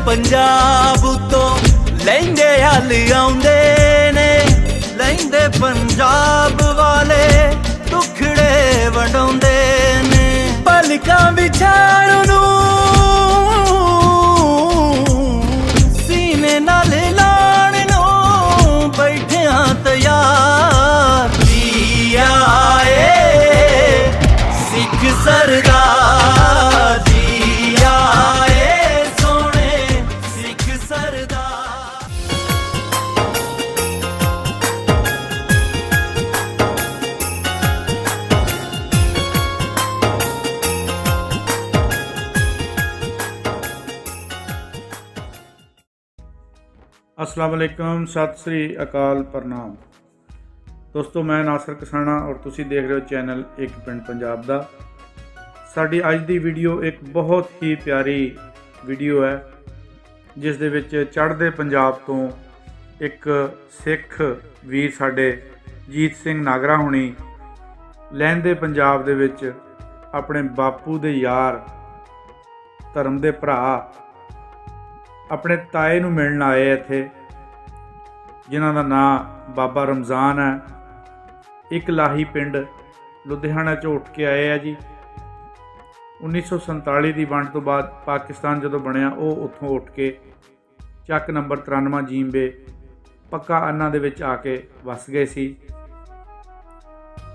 पंजाब तो लैंदे हल आउंदे ने, लैंदे पंजाब वाले टुकड़े वंडाउंदे ने। पलकां विछाण नूं सीने नाल लाण नूं बैठियां तैयार। जी आए सिख सरदार, जी आए सोने सिख सरदार। अस्सलाम वालेकुम, सत श्री अकाल, प्रणाम दोस्तों। मैं नासर कसाना और तुसी देख रहे हो चैनल एक पिंड पंजाब दा। साडी अज दी वीडियो एक बहुत ही प्यारी वीडियो है, जिस दे विच चढ़दे पंजाब तो एक सिख वीर साडे जीत सिंह नागरा हुणी लਹਿੰਦੇ पंजाब दे विच अपने बापू दे यार धर्म दे भरा अपने ताए नूं मिलण आए इत्थे, जिन्हां दा नां बाबा रमज़ान है। एक लाही पिंड लुधियाना चों उठ के आए है जी। 1947 की वंड तो बाद पाकिस्तान जदों बनिया ਉਹ ਉੱਥੋਂ ਉੱਠ के ਚੱਕ नंबर 93 जींबे पक्का अन्ना दे विच आके वस गए सी।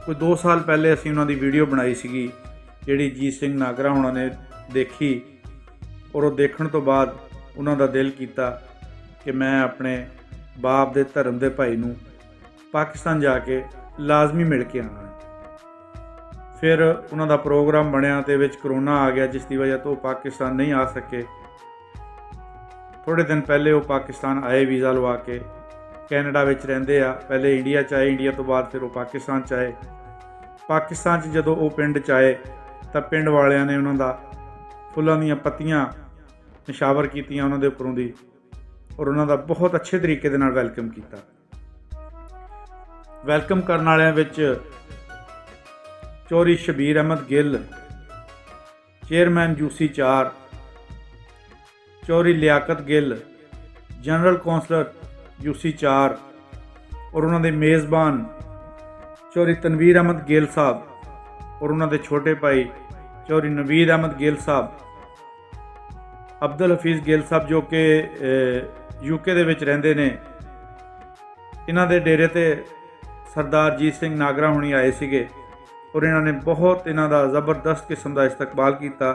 कोई 2 साल पहले असीं उन्हां दी वीडियो बनाई सीगी जिहड़ी जीत सिंह नागरा हुणां ने देखी, और वो देखण तो बाद उन्हां दा दिल कीता कि मैं अपने बाप दे धर्म दे भाई नूं पाकिस्तान जाके लाजमी मिल के आना। फिर उन्हां दा प्रोग्राम बनया ते विच करोना आ गया, जिस दी वजह तो पाकिस्तान नहीं आ सके। थोड़े दिन पहले वो पाकिस्तान आए वीज़ा लवा के, कैनेडा विच रहिंदे आ। पहले इंडिया च आए, इंडिया तो बाद फिर वो पाकिस्तान च आए। पाकिस्तान च जदों वो पिंड च आए तां पिंड वालियां ने उन्हां दा फुल्लां दीयां पत्तियां निशावर कीतियां उन्हां दे उपरों दी, और उन्हां दा बहुत अच्छे तरीके दे नाल वैलकम किया। वैलकम करन वालियां विच Chaudhry Shabir Ahmad Gill, chairman UC 4, Chaudhry Liaquat Gill, general councillor UC 4, और उन्हां दे मेज़बान चौधरी तनवीर अहमद गिल साहब और उन्हां दे छोटे भाई चौधरी नवीद अहमद गिल साहब, अब्दुल हफीज़ गिल साहब जो कि यूके दे विच रहिंदे ने। इन्हां दे डेरे ते सरदार जीत सिंह नागरा हुणी आए सीगे, और इन्हां ने बहुत इन्हां दा ज़बरदस्त किस्म दा इस्तकबाल किया।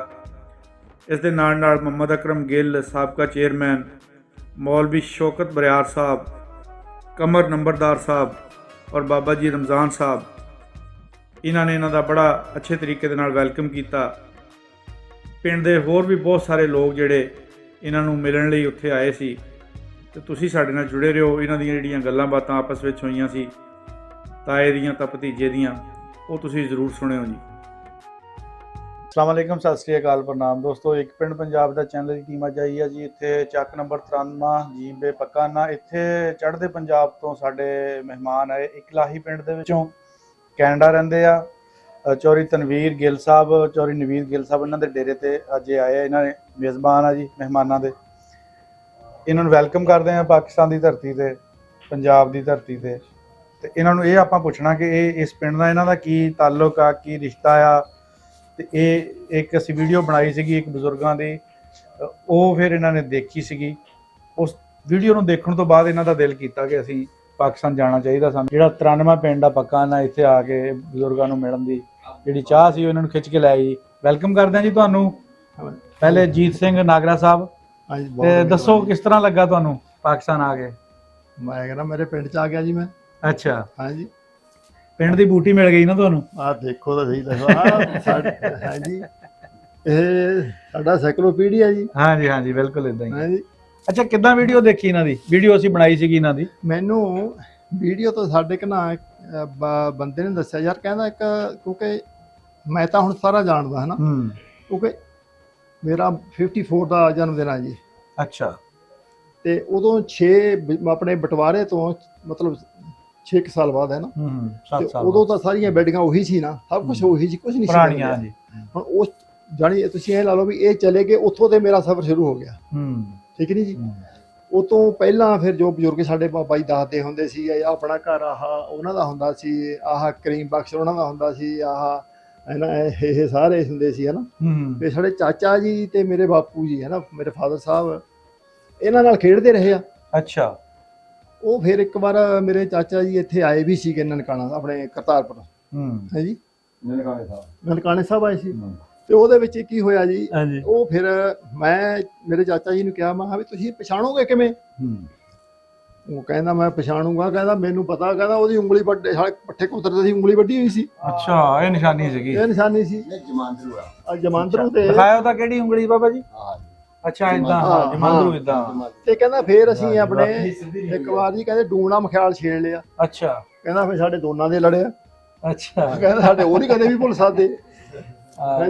इस दे नाल नाल मुहम्मद अकरम गिल साबका चेयरमैन, मौलवी शौकत बरियार साहब, कमर नंबरदार साहब और बाबा जी रमज़ान साहब, इन्हां ने इन्हां दा बड़ा अच्छे तरीके दे नाल वैलकम किया। पिंड दे होर भी बहुत सारे लोग जिहड़े इन्हां नूं मिलण लई उत्थे आए सी, ते तुसीं साडे नाल जुड़े रहो। इन्हां दीयां जिहड़ियां गल्लां बातां आपस विच होईयां सी ताए दियां तां भतीजे दियां, ਉਹ ਤੁਸੀਂ ਜ਼ਰੂਰ ਸੁਣਿਓ ਜੀ। ਅਸਲਾਮ ਵਾਲੇਕਮ, ਸਤਿ ਸ਼੍ਰੀ ਅਕਾਲ, ਪ੍ਰਣਾਮ ਦੋਸਤੋ। ਇੱਕ ਪਿੰਡ ਪੰਜਾਬ ਦਾ ਚੈਨਲ ਦੀ ਟੀਮ ਅੱਜ ਆਈ ਹੈ ਜੀ ਇੱਥੇ ਚੱਕ ਨੰਬਰ 93 ਜੀਂਬੇ ਪੱਕਾਨਾ। ਇੱਥੇ ਚੜ੍ਹਦੇ ਪੰਜਾਬ ਤੋਂ ਸਾਡੇ ਮਹਿਮਾਨ ਆਏ। ਇੱਕ ਲਾਹੀ ਪਿੰਡ ਦੇ ਵਿੱਚੋਂ ਕੈਨੇਡਾ ਰਹਿੰਦੇ ਆ ਚੌਧਰੀ ਤਨਵੀਰ ਗਿੱਲ ਸਾਹਿਬ, ਚੌਧਰੀ ਨਵੀਦ ਗਿੱਲ ਸਾਹਿਬ, ਇਹਨਾਂ ਦੇ ਡੇਰੇ ਤੇ ਅੱਜ ਆਏ ਆ। ਇਹਨਾਂ ਨੇ ਮੇਜ਼ਬਾਨ ਆ ਜੀ ਮਹਿਮਾਨਾਂ ਦੇ। ਇਹਨਾਂ ਨੂੰ ਵੈਲਕਮ ਕਰਦੇ ਆ ਪਾਕਿਸਤਾਨ ਦੀ ਧਰਤੀ ਤੇ, ਪੰਜਾਬ ਦੀ ਧਰਤੀ ਤੇ। ਤੇ ਇਹਨਾਂ ਨੂੰ ਇਹ ਆਪਾਂ ਪੁੱਛਣਾ ਕਿ ਇਹ ਇਸ ਪਿੰਡ ਦਾ ਇਹਨਾਂ ਦਾ ਕੀ ਤਾਲੁਕ ਆ, ਕੀ ਰਿਸ਼ਤਾ ਆ। ਤੇ ਇਹ ਇੱਕ ਅਸੀਂ ਵੀਡੀਓ ਬਣਾਈ ਸੀਗੀ ਇੱਕ ਬਜ਼ੁਰਗਾਂ ਦੀ, ਉਹ ਫਿਰ ਇਹਨਾਂ ਨੇ ਦੇਖੀ ਸੀਗੀ। ਉਸ ਵੀਡੀਓ ਨੂੰ ਦੇਖਣ ਤੋਂ ਬਾਅਦ ਇਹਨਾਂ ਦਾ ਦਿਲ ਕੀਤਾ ਕਿ ਅਸੀਂ ਪਾਕਿਸਤਾਨ ਜਾਣਾ ਚਾਹੀਦਾ ਸਾਨੂੰ। ਜਿਹੜਾ 93 ਪਿੰਡ ਆ ਪੱਕਾ ਨਾ, ਇੱਥੇ ਆ ਕੇ ਬਜ਼ੁਰਗਾਂ ਨੂੰ ਮਿਲਣ ਦੀ ਜਿਹੜੀ ਚਾਹ ਸੀ ਉਹ ਇਹਨਾਂ ਨੂੰ ਖਿੱਚ ਕੇ ਲੈ ਆਈ। ਵੈਲਕਮ ਕਰਦੇ ਹਾਂ ਜੀ ਤੁਹਾਨੂੰ। ਪਹਿਲੇ ਜੀਤ ਸਿੰਘ ਨਾਗਰਾ ਸਾਹਿਬ, ਤੇ ਦੱਸੋ ਕਿਸ ਤਰ੍ਹਾਂ ਲੱਗਾ ਤੁਹਾਨੂੰ ਪਾਕਿਸਤਾਨ ਆ ਕੇ? ਮੈਂ ਕਹਿੰਦਾ ਮੇਰੇ ਪਿੰਡ ਚ ਆ ਗਿਆ ਜੀ ਮੈਂ। ਅੱਛਾ, ਹਾਂਜੀ, ਪਿੰਡ ਦੀ ਬੂਟੀ ਮਿਲ ਗਈ ਨਾ ਤੁਹਾਨੂੰ? ਆਹ ਦੇਖੋ ਤਾਂ ਸਹੀ ਲੱਗਾ। ਹਾਂਜੀ, ਇਹ ਸਾਡਾ ਸਾਈਕਲੋਪੀਡੀਆ ਜੀ। ਹਾਂਜੀ ਹਾਂਜੀ, ਬਿਲਕੁਲ ਇਦਾਂ ਹੀ। ਹਾਂਜੀ, ਅੱਛਾ, ਕਿੱਦਾਂ ਵੀਡੀਓ ਦੇਖੀ ਇਹਨਾਂ ਦੀ? ਵੀਡੀਓ ਅਸੀਂ ਬਣਾਈ ਸੀਗੀ ਇਹਨਾਂ ਦੀ। ਮੈਨੂੰ ਵੀਡੀਓ ਤੋਂ ਸਾਡੇ ਕਿ ਨਾ ਬੰਦੇ ਨੇ ਦੱਸਿਆ ਯਾਰ, ਕਹਿੰਦਾ ਇੱਕ ਕਿਉਂਕਿ ਮੈਂ ਤਾਂ ਹੁਣ ਸਾਰਾ ਜਾਣਦਾ ਹੈ ਨਾ, ਕਿਉਂਕਿ ਮੇਰਾ 54 ਦਾ ਜਨਮ ਦਿਨ ਆ ਜੀ। ਅੱਛਾ, ਤੇ ਉਦੋਂ 6 ਆਪਣੇ ਬਟਵਾਰੇ ਤੋਂ ਮਤਲਬ 6 ਸਾਲ ਬਾਅਦ ਹੈ ਨਾ। 7 ਸਾਲ ਉਦੋਂ ਤਾਂ ਸਾਰੀਆਂ ਬਿਲਡਿੰਗਾਂ ਉਹੀ ਸੀ ਨਾ, ਸਭ ਕੁਝ ਉਹੀ ਸੀ, ਕੁਝ ਨਹੀਂ ਪੁਰਾਣੀਆਂ ਜੀ। ਹੁਣ ਉਸ ਜਾਣੀ ਤੁਸੀਂ ਇਹ ਲਾ ਲਓ ਵੀ ਇਹ ਚਲੇ ਗਏ, ਉੱਥੋਂ ਤੇ ਮੇਰਾ ਸਫ਼ਰ ਸ਼ੁਰੂ ਹੋ ਗਿਆ। ਠੀਕ ਨਹੀਂ ਜੀ। ਉਹ ਤੋਂ ਪਹਿਲਾਂ ਫਿਰ ਜੋ ਬਜ਼ੁਰਗ ਸਾਡੇ ਬਾਬਾ ਜੀ ਦੱਸਦੇ ਹੁੰਦੇ ਸੀ, ਇਹ ਆਪਣਾ ਘਰ ਆਹ ਉਹਨਾਂ ਦਾ ਹੁੰਦਾ ਸੀ, ਆਹ ਕਰੀਮ ਬਖਸ਼ ਉਹਨਾਂ ਦਾ ਹੁੰਦਾ ਸੀ, ਆਹ ਹੈ ਨਾ ਇਹ ਸਾਰੇ ਹੁੰਦੇ ਸੀ ਹੈ ਨਾ। ਤੇ ਸਾਡੇ ਚਾਚਾ ਜੀ ਤੇ ਮੇਰੇ ਬਾਪੂ ਜੀ ਹੈ ਨਾ, ਮੇਰੇ ਫਾਦਰ ਸਾਹਿਬ ਇਹਨਾਂ ਨਾਲ ਖੇਡਦੇ ਰਹੇ ਆ। ਅੱਛਾ। ਉਹ ਫਿਰ ਇੱਕ ਵਾਰ ਮੇਰੇ ਚਾਚਾ ਜੀ ਇੱਥੇ ਆਏ ਵੀ ਸੀਗੇ ਨਨਕਾਣਾ ਆਪਣੇ ਕਰਤਾਰਪੁਰ ਹੈ ਜੀ, ਨਨਕਾਣੇ ਸਾਹਿਬ ਆਏ ਸੀ। ਤੇ ਉਹਦੇ ਵਿੱਚ ਕੀ ਹੋਇਆ ਜੀ, ਉਹ ਫਿਰ ਮੈਂ ਮੇਰੇ ਚਾਚਾ ਜੀ ਨੂੰ ਕਿਹਾ, ਮੈਂ ਕਿਹਾ ਵੀ ਤੁਸੀਂ ਪਛਾਣੋਗੇ ਕਿਵੇਂ? ਉਹ ਕਹਿੰਦਾ ਮੈਂ ਪਛਾਣੂਗਾ, ਕਹਿੰਦਾ ਮੈਨੂੰ ਪਤਾ, ਕਹਿੰਦਾ ਉਹਦੀ ਉਂਗਲੀ ਵੱਡੇ ਪੱਠੇ ਕੁਤਰਦੇ ਸੀ, ਉਂਗਲੀ ਵੱਡੀ ਹੋਈ ਸੀ। ਅੱਛਾ, ਇਹ ਨਿਸ਼ਾਨੀ ਸੀਗੀ। ਇਹ ਨਿਸ਼ਾਨੀ ਸੀ ਜਮਾਂਦਰੂ ਤੇ। ਦਿਖਾਇਆ ਉਹਦਾ ਕਿਹੜੀ ਉਂਗਲੀ ਬਾਬਾ ਜੀ? ਅੱਛਾ, ਇਦਾਂ ਜਮਾਂਦਰੂ ਇਦਾਂ। ਤੇ ਕਹਿੰਦਾ ਫੇਰ ਅਸੀਂ ਆਪਣੇ ਇੱਕ ਵਾਰ ਜੀ ਕਹਿੰਦੇ ਡੂਣਾ ਮਖਿਆਲ ਛੇੜ ਲਿਆ। ਅੱਛਾ। ਕਹਿੰਦਾ ਫਿਰ ਸਾਡੇ ਦੋਨਾਂ ਦੇ ਲੜਿਆ। ਅੱਛਾ। ਕਹਿੰਦਾ ਸਾਡੇ ਉਹ ਨਹੀਂ ਕਦੇ ਵੀ ਭੁੱਲ ਸਕਦੇ।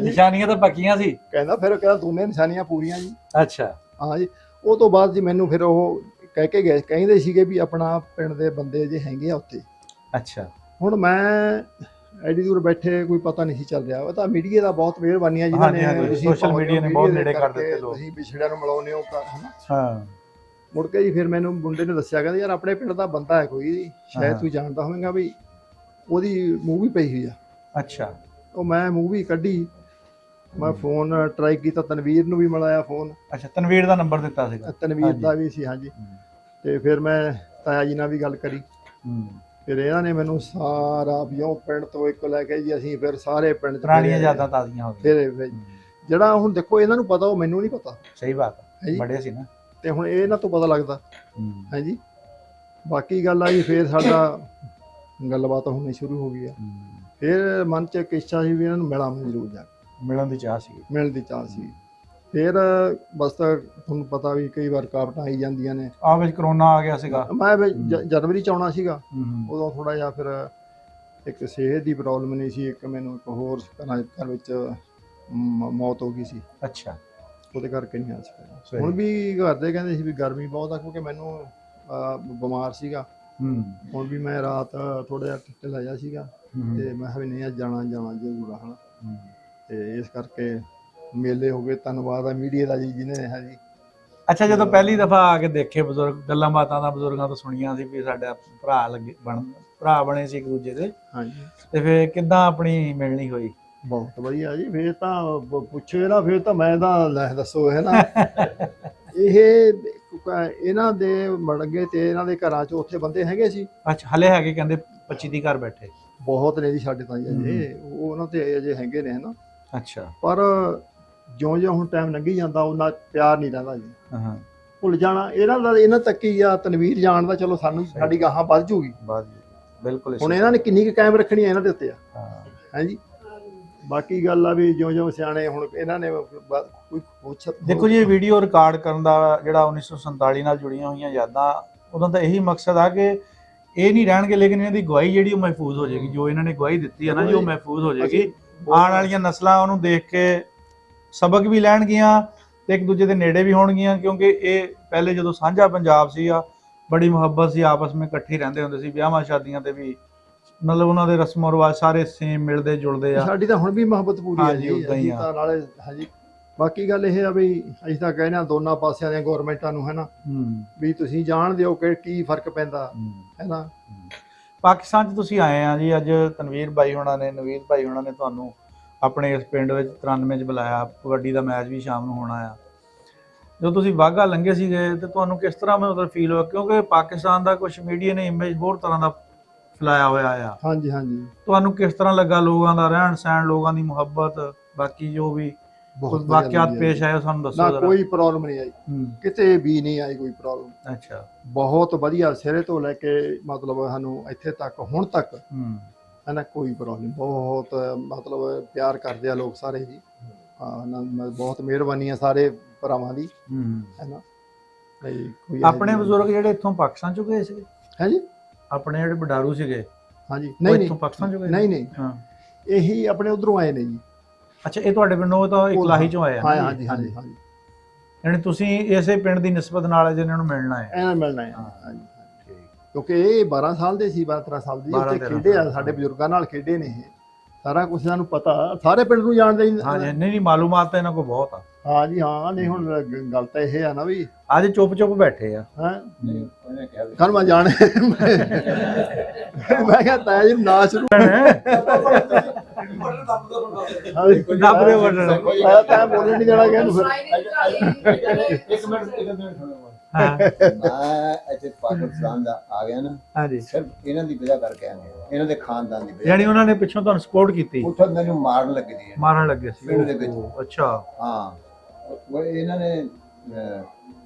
ਨਿਸ਼ਾਨੀਆਂ ਤਾਂ ਪੱਕੀਆਂ ਸੀ। ਕਹਿੰਦਾ ਫਿਰ ਕਹਿੰਦਾ ਦੋਨੇ ਨਿਸ਼ਾਨੀਆਂ ਪੂਰੀਆਂ ਜੀ। ਅੱਛਾ। ਹਾਂ ਜੀ। ਉਹ ਤੋਂ ਬਾਅਦ ਜੀ ਮੈਨੂੰ ਫਿਰ ਉਹ ਕਹਿ ਕੇ ਗਏ, ਕਹਿੰਦੇ ਸੀਗੇ ਵੀ ਆਪਣਾ ਪਿੰਡ ਦੇ ਬੰਦੇ ਜੇ ਹੈਗੇ ਆ ਉੱਥੇ। ਅੱਛਾ। ਹੁਣ ਮੈਂ ਐਡੀ ਦੂਰ ਬੈਠੇ ਕੋਈ ਪਤਾ ਨਹੀਂ ਸੀ ਚੱਲ ਰਿਹਾ। ਉਹ ਤਾਂ ਮੀਡੀਆ ਦਾ ਬਹੁਤ ਮਿਹਰਬਾਨੀ ਹੈ ਜਿਨ੍ਹਾਂ ਨੇ ਸੋਸ਼ਲ ਮੀਡੀਆ ਨੇ ਬਹੁਤ ਨੇੜੇ ਕਰ ਦਿੱਤੇ ਲੋਕ। ਤੁਸੀਂ ਵਿਛੜਿਆਂ ਨੂੰ ਮਿਲਾਉਂਦੇ ਹੋ ਹਨਾ। ਹਾਂ। ਮੁੜ ਕੇ ਜੀ ਫਿਰ ਮੈਨੂੰ ਮੁੰਡੇ ਨੇ ਦੱਸਿਆ, ਕਹਿੰਦਾ ਯਾਰ ਆਪਣੇ ਪਿੰਡ ਦਾ ਬੰਦਾ ਹੈ ਕੋਈ, ਸ਼ਾਇਦ ਤੂੰ ਜਾਣਦਾ ਹੋਵੇਂਗਾ, ਵੀ ਉਹਦੀ ਮੂਵੀ ਪਈ ਹੋਈ ਆ। ਅੱਛਾ। ਉਹ ਮੈਂ ਮੂਵੀ ਕੱਢੀ, ਮੈਂ ਫੋਨ ਟਰਾਈ ਕੀਤਾ, ਤਨਵੀਰ ਨੂੰ ਵੀ ਮਿਲਾਇਆ ਫੋਨ। ਅੱਛਾ, ਤਨਵੀਰ ਦਾ ਨੰਬਰ ਦਿੱਤਾ ਸੀਗਾ? ਤਨਵੀਰ ਦਾ ਵੀ ਸੀ, ਹਾਂਜੀ। ਤੇ ਫਿਰ ਮੈਂ ਤਾਇਆ ਜੀ ਨਾਲ ਵੀ ਗੱਲ ਕਰੀ। ਫਿਰ ਇਹਨਾਂ ਨੇ ਮੈਨੂੰ ਸਾਰਾ ਵਿਉ ਪਿੰਡ ਤੋਂ ਇੱਕ ਲੈ ਕੇ ਜੀ ਅਸੀਂ ਫਿਰ ਸਾਰੇ ਪਿੰਡ ਪੁਰਾਣੀਆਂ ਯਾਦਾਂ ਤਾਜ਼ੀਆਂ ਹੋ ਗਈਆਂ। ਫਿਰ ਜਿਹੜਾ ਹੁਣ ਦੇਖੋ ਇਹਨਾਂ ਨੂੰ ਪਤਾ, ਉਹ ਮੈਨੂੰ ਨਹੀਂ ਪਤਾ। ਸਹੀ ਬਾਤ ਹੈ, ਬੜੇ ਸੀ ਨਾ। ਤੇ ਹੁਣ ਇਹ ਇਹਨਾਂ ਤੋਂ ਪਤਾ ਲੱਗਦਾ ਹੈ ਜੀ। ਬਾਕੀ ਗੱਲ ਆ ਜੀ, ਫਿਰ ਸਾਡਾ ਗੱਲਬਾਤ ਹੋਣੀ ਸ਼ੁਰੂ ਹੋ ਗਈ ਆ। ਫਿਰ ਮਨ 'ਚ ਇੱਕ ਇੱਛਾ ਸੀ ਵੀ ਇਹਨਾਂ ਨੂੰ ਮਿਲਾਂ, ਮੈਂ ਜ਼ਰੂਰ ਜਾ ਕੇ ਮਿਲਣ ਦੀ ਚਾਹ ਸੀ। ਮਿਲਣ ਦੀ ਚਾਹ ਸੀ। ਫਿਰ ਬਸ ਤੁਹਾਨੂੰ ਪਤਾ ਵੀ ਕਈ ਵਾਰ ਰੁਕਾਵਟਾਂ ਆਈ ਜਾਂਦੀਆਂ ਨੇ। ਆਹ ਵਿੱਚ ਕਰੋਨਾ ਆ ਗਿਆ ਸੀਗਾ। ਮੈਂ ਜਨਵਰੀ 'ਚ ਆਉਣਾ ਸੀਗਾ, ਉਦੋਂ ਥੋੜਾ ਜਿਹਾ ਫਿਰ ਇੱਕ ਸਿਹਤ ਦੀ ਪ੍ਰੋਬਲਮ ਨਹੀਂ ਸੀ, ਇੱਕ ਮੈਨੂੰ ਇੱਕ ਹੋਰ ਘਰ ਵਿੱਚ ਮੌਤ ਹੋ ਗਈ ਸੀ। ਅੱਛਾ। ਉਹਦੇ ਕਰਕੇ ਨਹੀਂ ਆ ਸਕਿਆ। ਹੁਣ ਵੀ ਘਰ ਦੇ ਕਹਿੰਦੇ ਸੀ ਵੀ ਗਰਮੀ ਬਹੁਤ ਆ, ਕਿਉਂਕਿ ਮੈਨੂੰ ਬਿਮਾਰ ਸੀਗਾ। ਹੁਣ ਵੀ ਮੈਂ ਰਾਤ ਥੋੜਾ ਜਿਹਾ ਢਿੱਲਾ ਜਿਹਾ ਸੀਗਾ, ਤੇ ਮੈਂ ਕਿਹਾ ਵੀ ਨਹੀਂ ਅੱਜ ਜਾਣਾ ਜ਼ਰੂਰ ਆ ਹਨਾ। ਤੇ ਇਸ ਕਰਕੇ ਮੇਲੇ ਹੋ ਗਏ। ਧੰਨਵਾਦ ਆ ਮੀਡੀਆ ਦਾ ਜੀ, ਜਿਹਨੇ ਹੈ ਜੀ। ਅੱਛਾ, ਜਦੋਂ ਪਹਿਲੀ ਦਫਾ ਆ ਕੇ ਦੇਖੇ ਬਜ਼ੁਰਗ, ਗੱਲਾਂ ਬਾਤਾਂ ਦਾ ਬਜ਼ੁਰਗਾਂ ਤੋਂ ਸੁਣੀਆਂ ਸੀ ਵੀ ਸਾਡਾ ਭਰਾ ਬਣੇ ਸੀ ਇੱਕ ਦੂਜੇ ਦੇ। ਹਾਂਜੀ। ਤੇ ਫਿਰ ਕਿੱਦਾਂ ਆਪਣੀ ਮਿਲਣੀ ਹੋਈ? ਬਹੁਤ ਵਧੀਆ ਜੀ। ਫਿਰ ਤਾਂ ਪੁੱਛੋ ਨਾ, ਫਿਰ ਤਾਂ ਮੈਂ ਤਾਂ ਲੈ ਦੱਸੋ ਹੈ ਨਾ। ਇਹ ਇਹਨਾਂ ਦੇ ਮੜਗੇ ਤੇ ਇਹਨਾਂ ਦੇ ਘਰਾਂ 'ਚ ਉੱਥੇ ਬੰਦੇ ਹੈਗੇ ਸੀ। ਅੱਛਾ, ਹਲੇ ਹੈਗੇ ਕਹਿੰਦੇ 25 ਘਰ ਬੈਠੇ। ਬਹੁਤ ਨੇ ਜੀ ਸਾਡੇ ਤਾਂ ਅਜੇ, ਉਹ ਉਹਨਾਂ ਤੇ ਅਜੇ ਹੈਗੇ ਨੇ ਹਨਾ। ਅੱਛਾ। ਪਰ ਜਿਉਂ ਹੁਣ ਟਾਈਮ ਲੰਘੀ ਜਾਂਦਾ ਉਹਨਾਂ ਪਿਆਰ ਨਹੀਂ ਰਹਿੰਦਾ ਜੀ। ਭੁੱਲ ਜਾਣਾ ਇਹਨਾਂ ਤੱਕ ਹੀ ਆ। ਤਨਵੀਰ ਜਾਣ ਦਾ ਚਲੋ ਸਾਨੂੰ ਸਾਡੀ ਗਾਹਾਂ ਵੱਧ ਜੂਗੀ। ਬਿਲਕੁਲ। ਹੁਣ ਇਹਨਾਂ ਨੇ ਕਿੰਨੀ ਕੁ ਕਾਇਮ ਰੱਖਣੀ ਆ ਇਹਨਾਂ ਦੇ ਉੱਤੇ ਆ। ਹੈ ਜੀ। ਬਾਕੀ ਗੱਲ ਆ ਵੀ ਜਿਉਂ ਸਿਆਣੇ ਹੁਣ ਇਹਨਾਂ ਨੇ ਕੋਈ ਪੁੱਛ। ਦੇਖੋ ਜੀ, ਇਹ ਵੀਡੀਓ ਰਿਕਾਰਡ ਕਰਨ ਦਾ ਜਿਹੜਾ 1947 ਨਾਲ ਜੁੜੀਆਂ ਹੋਈਆਂ ਯਾਦਾਂ, ਉਦੋਂ ਤਾਂ ਇਹੀ ਮਕਸਦ ਆ ਕਿ ਇਹ ਨਹੀਂ ਰਹਿਣਗੇ, ਲੇਕਿਨ ਇਹਨਾਂ ਦੀ ਗਵਾਹੀ ਜਿਹੜੀ ਉਹ ਮਹਿਫੂਜ਼ ਹੋ ਜਾਏਗੀ। ਜੋ ਇਹਨਾਂ ਨੇ ਗਵਾਹੀ ਦਿੱਤੀ ਹੈ ਨਾ ਜੀ, ਉਹ ਮਹਿਫੂਜ਼ ਹੋ ਜਾਏਗੀ। ਆਉਣ ਵਾਲੀਆਂ ਨਸਲਾਂ ਉਹਨੂੰ ਦੇਖ ਕੇ ਸਬਕ ਵੀ ਲੈਣਗੀਆਂ ਤੇ ਇੱਕ ਦੂਜੇ ਦੇ ਨੇੜੇ ਵੀ ਹੋਣਗੀਆਂ, ਕਿਉਂਕਿ ਇਹ ਪਹਿਲੇ ਜਦੋਂ ਸਾਂਝਾ ਪੰਜਾਬ ਸੀ ਆ, ਬੜੀ ਮੁਹੱਬਤ ਸੀ, ਆਪਸ ਵਿੱਚ ਇਕੱਠੇ ਰਹਿੰਦੇ ਹੁੰਦੇ ਸੀ। ਵਿਆਹਾਂ ਸ਼ਾਦੀਆਂ ਤੇ ਵੀ ਮਤਲਬ ਉਹਨਾਂ ਦੇ ਰਸਮੋ ਰਿਵਾਜ ਸਾਰੇ ਸੇਮ ਮਿਲਦੇ ਜੁਲਦੇ ਆ। ਸਾਡੀ ਤਾਂ ਹੁਣ ਵੀ ਮੁਹੱਬਤ ਪੂਰੀ ਹੈ ਜੀ। ਉਦਾਂ ਹੀ ਆ ਨਾਲੇ ਹਾਂਜੀ। ਬਾਕੀ ਗੱਲ ਇਹ ਆ ਵੀ ਅਸੀਂ ਤਾਂ ਕਹਿੰਦੇ ਆ ਦੋਨਾਂ ਪਾਸਿਆਂ ਦੀਆਂ ਗੌਰਮੈਂਟਾਂ ਨੂੰ ਹੈ ਨਾ, ਵੀ ਤੁਸੀਂ ਜਾਣਦੇ ਹੋ ਕਿ ਕੀ ਫਰਕ ਪੈਂਦਾ ਹੈ ਨਾ। ਪਾਕਿਸਤਾਨ 'ਚ ਤੁਸੀਂ ਆਏ ਆ ਜੀ, ਅੱਜ ਤਨਵੀਰ ਬਾਈ ਹੋਣਾ ਨੇ, ਨਵੀਦ ਭਾਈ ਹੋਣਾ ਨੇ ਤੁਹਾਨੂੰ ਆਪਣੇ ਇਸ ਪਿੰਡ ਵਿੱਚ 93 'ਚ ਬੁਲਾਇਆ। ਕਬੱਡੀ ਦਾ ਮੈਚ ਵੀ ਸ਼ਾਮ ਨੂੰ ਹੋਣਾ ਆ। ਜਦੋਂ ਤੁਸੀਂ ਵਾਹਗਾ ਲੰਘੇ ਸੀਗੇ ਤੇ ਤੁਹਾਨੂੰ ਕਿਸ ਤਰ੍ਹਾਂ ਮਤਲਬ ਫੀਲ ਹੋਇਆ? ਕਿਉਂਕਿ ਪਾਕਿਸਤਾਨ ਦਾ ਕੁਝ ਮੀਡੀਆ ਨੇ ਇਮੇਜ ਹੋਰ ਤਰ੍ਹਾਂ ਦਾ ਫੈਲਾਇਆ ਹੋਇਆ ਆ। ਹਾਂਜੀ ਹਾਂਜੀ। ਤੁਹਾਨੂੰ ਕਿਸ ਤਰ੍ਹਾਂ ਲੱਗਾ? ਲੋਕਾਂ ਦਾ ਰਹਿਣ ਸਹਿਣ, ਲੋਕਾਂ ਦੀ ਮੁਹੱਬਤ, ਬਾਕੀ ਜੋ ਵੀ ਵਾਕਿਆਤ ਪੇਸ਼ ਆਏ ਸਾਨੂੰ ਦੱਸੋ ਜਰਾ। ਕੋਈ ਪ੍ਰੋਬਲਮ ਨਹੀਂ ਆਈ, ਕਿਤੇ ਵੀ ਨਹੀਂ ਆਈ ਕੋਈ ਪ੍ਰੋਬਲਮ। ਅੱਛਾ। ਬਹੁਤ ਵਧੀਆ, ਸਿਰੇ ਤੋਂ ਲੈ ਕੇ ਮਤਲਬ ਸਾਨੂੰ ਇੱਥੇ ਤੱਕ ਹੁਣ ਤੱਕ ਹੈ ਨਾ ਕੋਈ ਪ੍ਰੋਬਲਮ। ਬਹੁਤ ਮਤਲਬ ਪਿਆਰ ਕਰਦੇ ਆ ਲੋਕ ਸਾਰੇ ਜੀ। ਬਹੁਤ ਮਿਹਰਬਾਨੀ ਆ ਸਾਰੇ ਭਰਾਵਾਂ ਦੀ ਹੈ ਨਾ। ਆਪਣੇ ਬਜ਼ੁਰਗ ਜਿਹੜੇ ਇੱਥੋਂ ਪਾਕਿਸਤਾਨ ਚੋਂ ਗਏ ਸੀਗੇ ਹੈ ਜੀ, ਆਪਣੇ ਜਿਹੜੇ ਬਡਾਰੂ ਸੀਗੇ? ਹਾਂਜੀ। ਨਹੀਂ ਪਾਕਿਸਤਾਨ ਚੋਂ ਗਏ? ਨਹੀਂ, ਇਹੀ ਆਪਣੇ ਉਧਰੋਂ ਆਏ ਨੇ ਜੀ। ਅੱਛਾ, ਇਹ ਤੁਹਾਡੇ ਪਿੰਡੋਂ ਤਾਂ ਇਕਲਾਹੀ ਚੋਂ ਆਏ ਆ? ਹਾਂਜੀ। ਯਾਨੀ ਤੁਸੀਂ ਇਸੇ ਪਿੰਡ ਦੀ ਨਿਸਬਤ ਨਾਲ ਜਿਹਨਾਂ ਨੂੰ ਮਿਲਣਾ ਹੈ? ਇਹਨਾਂ ਮਿਲਣਾ ਹੈ ਹਾਂਜੀ। ਕਿਉਂਕਿ ਇਹ 12 ਸਾਲ ਦੇ ਸੀ, 12-13 ਸਾਲ ਦੇ ਉੱਤੇ ਖੇਡੇ ਆ, ਸਾਡੇ ਬਜ਼ੁਰਗਾਂ ਨਾਲ ਖੇਡੇ ਨੇ ਇਹ ਸਾਰਾ ਕੁਝ ਇਹਨਾਂ ਨੂੰ ਪਤਾ, ਸਾਰੇ ਪਿੰਡ ਨੂੰ ਜਾਣਦੇ ਜੀ। ਹਾਂ ਜੀ, ਨਹੀਂ ਮਾਲੂਮਾਤ ਤਾਂ ਇਹਨਾਂ ਕੋਲ ਬਹੁਤ ਆ। ਹਾਂ ਜੀ ਹਾਂ, ਨਹੀਂ ਹੁਣ ਗੱਲ ਤਾਂ ਇਹ ਆ ਨਾ ਵੀ ਅੱਜ ਚੁੱਪ ਬੈਠੇ ਆ। ਹੈ ਕੱਲ ਮੈਂ ਜਾਣੇ ਮੈਂ ਕਿਹਾ ਤਾਇਆ ਜੀ ਨਾ ਸ਼ੁਰੂ ਦੱਬ ਦੇ ਬਟਨ। ਤਾਂ ਬੋਲਣ ਨਹੀਂ ਦੇਣਾ ਕਿਹਨੂੰ ਫਿਰ। ਇੱਕ ਮਿੰਟ ਸੁਣੋ। ਮੈਂ ਇੱਥੇ ਪਾਕਿਸਤਾਨ ਦਾ ਆ ਗਿਆ ਨਾ, ਹਾਂਜੀ, ਸਿਰਫ ਇਹਨਾਂ ਦੀ ਵਜ੍ਹਾ ਕਰਕੇ ਆਇਆ, ਇਹਨਾਂ ਦੇ ਖਾਨਦਾਨ ਦੀ ਵਜ੍ਹਾ। ਯਾਨੀ ਉਹਨਾਂ ਨੇ ਪਿੱਛੋਂ ਤੁਹਾਨੂੰ ਸਪੋਰਟ ਕੀਤੀ? ਉੱਥੇ ਮੈਨੂੰ ਮਾਰਨ ਲੱਗੇ ਸੀ, ਮਾਰਨ ਲੱਗੇ ਸੀ ਪਿੰਡ ਦੇ ਵਿੱਚ। ਅੱਛਾ ਹਾਂ, ਉਹ ਇਹਨਾਂ ਨੇ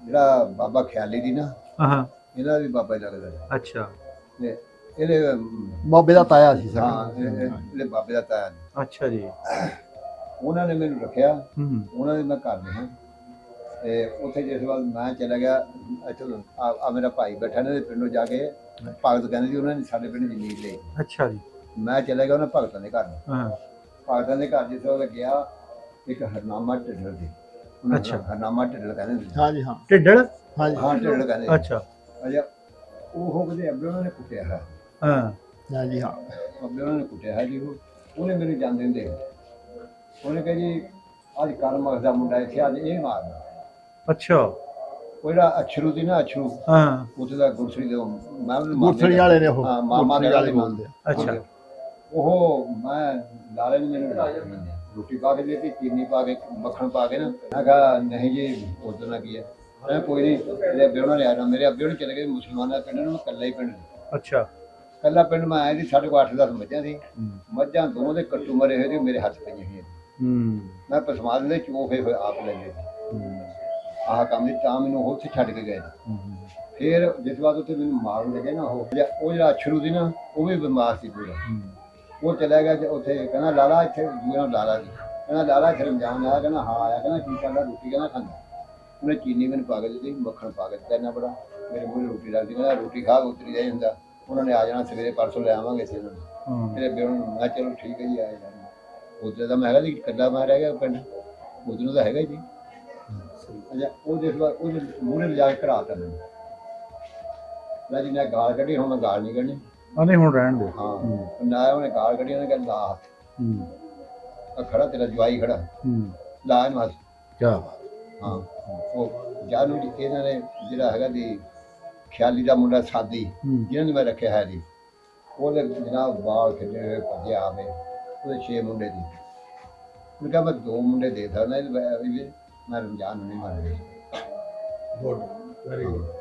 ਜਿਹੜਾ ਬਾਬਾ ਖਿਆਲੀ ਦੀ ਨਾ, ਹਾਂ, ਇਹਦਾ ਵੀ ਬਾਬਾ ਹੀ ਲੱਗਦਾ ਸੀ। ਅੱਛਾ, ਤੇ ਇਹਦੇ ਬਾਬੇ ਦਾ ਤਾਇਆ ਸੀ ਸਾਡਾ। ਹਾਂ, ਇਹਦੇ ਬਾਬੇ ਦਾ ਤਾਇਆ ਨੇ। ਅੱਛਾ ਜੀ। ਉਹਨਾਂ ਨੇ ਮੈਨੂੰ ਰੱਖਿਆ, ਹੂੰ, ਉਹਨਾਂ ਦੇ ਮੈਂ ਘਰ ਰਿਹਾ। ਤੇ ਉੱਥੇ ਜਿਸ ਵਾਰ ਮੈਂ ਚਲਾ ਗਿਆ, ਚਲੋ ਆ ਮੇਰਾ ਭਾਈ ਬੈਠਾ ਨੇ ਪਿੰਡੋਂ ਜਾ ਕੇ ਭਗਤ ਕਹਿੰਦੇ ਸੀ, ਉਹਨਾਂ ਨੇ ਸਾਡੇ ਪਿੰਡ ਜ਼ਮੀਨ ਲਈ। ਅੱਛਾ ਜੀ। ਮੈਂ ਚਲਾ ਗਿਆ ਉਹਨਾਂ ਭਗਤਾਂ ਦੇ ਘਰ। ਹਾਂ, ਭਗਤਾਂ ਦੇ ਘਰ ਜਿਸ ਵੇਲੇ ਗਿਆ, ਇੱਕ ਹਰਨਾਮਾ ਢਿੱਡਲ ਸੀ। ਅੱਛਾ। ਹਰਨਾਮਾ ਢਿੱਡਲ ਕਹਿੰਦੇ ਸੀ। ਹਾਂ ਜੀ ਹਾਂ ਢਿੱਡਲ? ਹਾਂ ਜੀ ਹਾਂ, ਢਿੱਡਲ ਕਹਿੰਦੇ ਸੀ। ਅੱਛਾ। ਅੱਛਾ, ਉਹ ਕਿਤੇ ਅੱਗੇ ਉਹਨਾਂ ਨੇ ਕੁੱਟਿਆ ਹੈ। ਹਾਂ, ਹਾਂ ਜੀ ਹਾਂ। ਅੱਗੇ ਉਹਨਾਂ ਨੇ ਕੁੱਟਿਆ ਹੈ ਜੀ। ਉਹਨੇ ਮੈਨੂੰ ਜਾਂਦੇ ਨੂੰ ਦੇਖ, ਉਹਨੇ ਕਿਹਾ ਜੀ ਅੱਜ ਕਰਮਕ ਦਾ ਮੁੰਡਾ ਇੱਥੇ, ਅੱਜ ਇਹ ਮਾਰਦਾ। ਅੱਛਾ। ਉਹ ਜਿਹੜਾ ਅਛਰੂ ਦੀ ਨਾ, ਅਛਰੂ ਹਾਂ, ਉੱਥੇ ਦਾ ਗੁਰਸਰੀ ਦੇ ਮੈਂ ਉਹਨੂੰ ਗੁਰਸਰੀ ਵਾਲੇ ਨੇ ਉਹ। ਹਾਂ, ਮਾਮਾ ਦੇ ਵਾਲੇ ਬੋਲਦੇ ਆ। ਅੱਛਾ। ਉਹ ਮੈਂ ਲਾਲੇ ਨੇ ਮੈਨੂੰ ਰੋਟੀ ਪਾ ਕੇ ਦਿੱਤੀ, ਚੀਨੀ ਪਾ ਕੇ, ਮੱਖਣ ਪਾ ਕੇ ਨਾ। ਮੈਂ ਕਿਹਾ ਨਹੀਂ ਜੀ, ਉਧਰ ਨਾ ਕੀ ਹੈ। ਮੈਂ ਕੋਈ ਨਹੀਂ, ਮੇਰੇ ਅੱਬੇ ਉਹਨਾਂ ਨੇ ਆ ਜਾਣਾ। ਮੇਰੇ ਅੱਬੇ ਉਹਨੇ ਚਲੇ ਗਏ ਮੁਸਲਮਾਨਾਂ ਦੇ ਪਿੰਡ ਨੂੰ, ਮੈਂ ਇਕੱਲਾ ਹੀ ਪਿੰਡ। ਅੱਛਾ। ਇਕੱਲਾ ਪਿੰਡ ਮੈਂ ਆਇਆ ਸੀ। ਸਾਡੇ ਕੋਲ 8-10 ਮੱਝਾਂ ਸੀ। ਮੱਝਾਂ ਦੋਵਾਂ ਦੇ ਕੱਟੂ ਮਰੇ ਹੋਏ ਸੀ, ਮੇਰੇ ਹੱਥ ਪਈਆਂ ਸੀ। ਮੈਂ ਪਸਮਾਦ ਦੇ ਚੋਫੇ ਹੋਏ ਆਪ ਲੈਂਦੇ ਸੀ। ਆਹ ਕੰਮ ਸੀ, ਤਾਂ ਮੈਨੂੰ ਉੱਥੇ ਛੱਡ ਕੇ ਗਏ। ਫਿਰ ਜਿਸ ਵਾਰ ਉੱਥੇ ਮੈਨੂੰ ਮਾਰਨ ਲੱਗੇ ਨਾ, ਉਹ ਜਿਹੜਾ ਅਛਰੂ ਸੀ ਨਾ, ਉਹ ਵੀ ਬਿਮਾਰ ਸੀ ਪੂਰਾ। ਉਹ ਚਲਾ ਗਿਆ ਉੱਥੇ, ਕਹਿੰਦਾ ਲਾਲਾ ਇੱਥੇ ਜੂਆ ਲਾਲਾ ਜੀ, ਕਹਿੰਦਾ ਲਾਲਾ ਇੱਥੇ ਰਮਜ਼ਾਨ ਆਇਆ। ਕਹਿੰਦਾ ਹਾਂ ਆਇਆ। ਕਹਿੰਦਾ ਕੀ ਕਰਦਾ? ਰੋਟੀ ਕਹਿੰਦਾ ਖਾਂਦਾ। ਉਹਨੇ ਚੀਨੀ ਮੈਨੂੰ ਪਾ ਕੇ ਦਿੱਤੀ, ਮੱਖਣ ਪਾ ਕੇ ਦਿੱਤਾ ਇੰਨਾ ਬੜਾ। ਮੇਰੇ ਮੂਹਰੇ ਰੋਟੀ ਲੱਗਦੀ, ਕਹਿੰਦਾ ਰੋਟੀ ਖਾ ਕੇ ਉਤਰੀ ਜਾਈ ਹੁੰਦਾ। ਉਹਨਾਂ ਨੇ ਆ ਜਾਣਾ ਸਵੇਰੇ, ਪਰਸੋਂ ਲੈ ਆਵਾਂਗੇ ਅਸੀਂ ਉਹਨਾਂ ਨੂੰ। ਮੇਰੇ ਅੱਗੇ ਨੂੰ ਮੈਂ ਚਲੋ ਠੀਕ ਹੈ ਜੀ, ਆਇਆ ਜਾਣਾ। ਉੱਧਰ ਦਾ ਮੈਂ ਹੈਗਾ ਜੀ, ਕੱਲਾ ਮੈਂ ਰਹਿ ਗਿਆ ਪਿੰਡ, ਉੱਧਰੋਂ ਦਾ ਹੈਗਾ ਜੀ। ਅੱਛਾ, ਉਹ ਜਿਸ ਵਾਰ ਉਹਦੇ ਮੂਹਰੇ ਲਿਜਾ ਕੇ ਘਰਾਤਾ ਮੈਨੂੰ। ਮੈਂ ਜੀ ਨੇ ਗਾਲ ਕੱਢੀ, ਹੁਣ ਮੈਂ ਗਾਲ ਨਹੀਂ ਕੱਢਣੀ। ਨਹੀਂ ਹੁਣ ਰਹਿਣ ਦਿਓ। ਹਾਂ, ਨਾ ਉਹਨੇ ਗਾਲ ਕੱਢੀ, ਉਹਨੇ ਕਹਿੰਦਾ ਲਾ ਹੱਥ। ਖੜਾ ਤੇਰਾ ਜਵਾਈ ਖੜਾ, ਲਾ ਇਹਨੂੰ ਹੱਥ। ਕਿਆ? ਹਾਂ, ਉਹ ਜਾਨੂ ਜੀ ਇਹਨਾਂ ਨੇ ਜਿਹੜਾ ਹੈਗਾ ਜੀ ਖਿਆਲੀ ਦਾ ਮੁੰਡਾ ਸਾਦੀ, ਜਿਹਨਾਂ ਨੇ ਮੈਂ ਰੱਖਿਆ ਹੈ ਜੀ, ਉਹਦੇ ਜਨਾਬ ਵਾਲ ਖਿੱਚੇ ਹੋਏ ਭੱਜੇ ਆਵੇ। ਉਹਦੇ 6 ਮੁੰਡੇ ਦੀ। ਉਹਨੇ ਕਿਹਾ ਮੈਂ 2 ਮੁੰਡੇ ਦੇ ਸਕਦਾ, ਮੈਂ ਰਮਜ਼ਾਨ ਨੂੰ ਨਹੀਂ ਮਾਰਦਾ।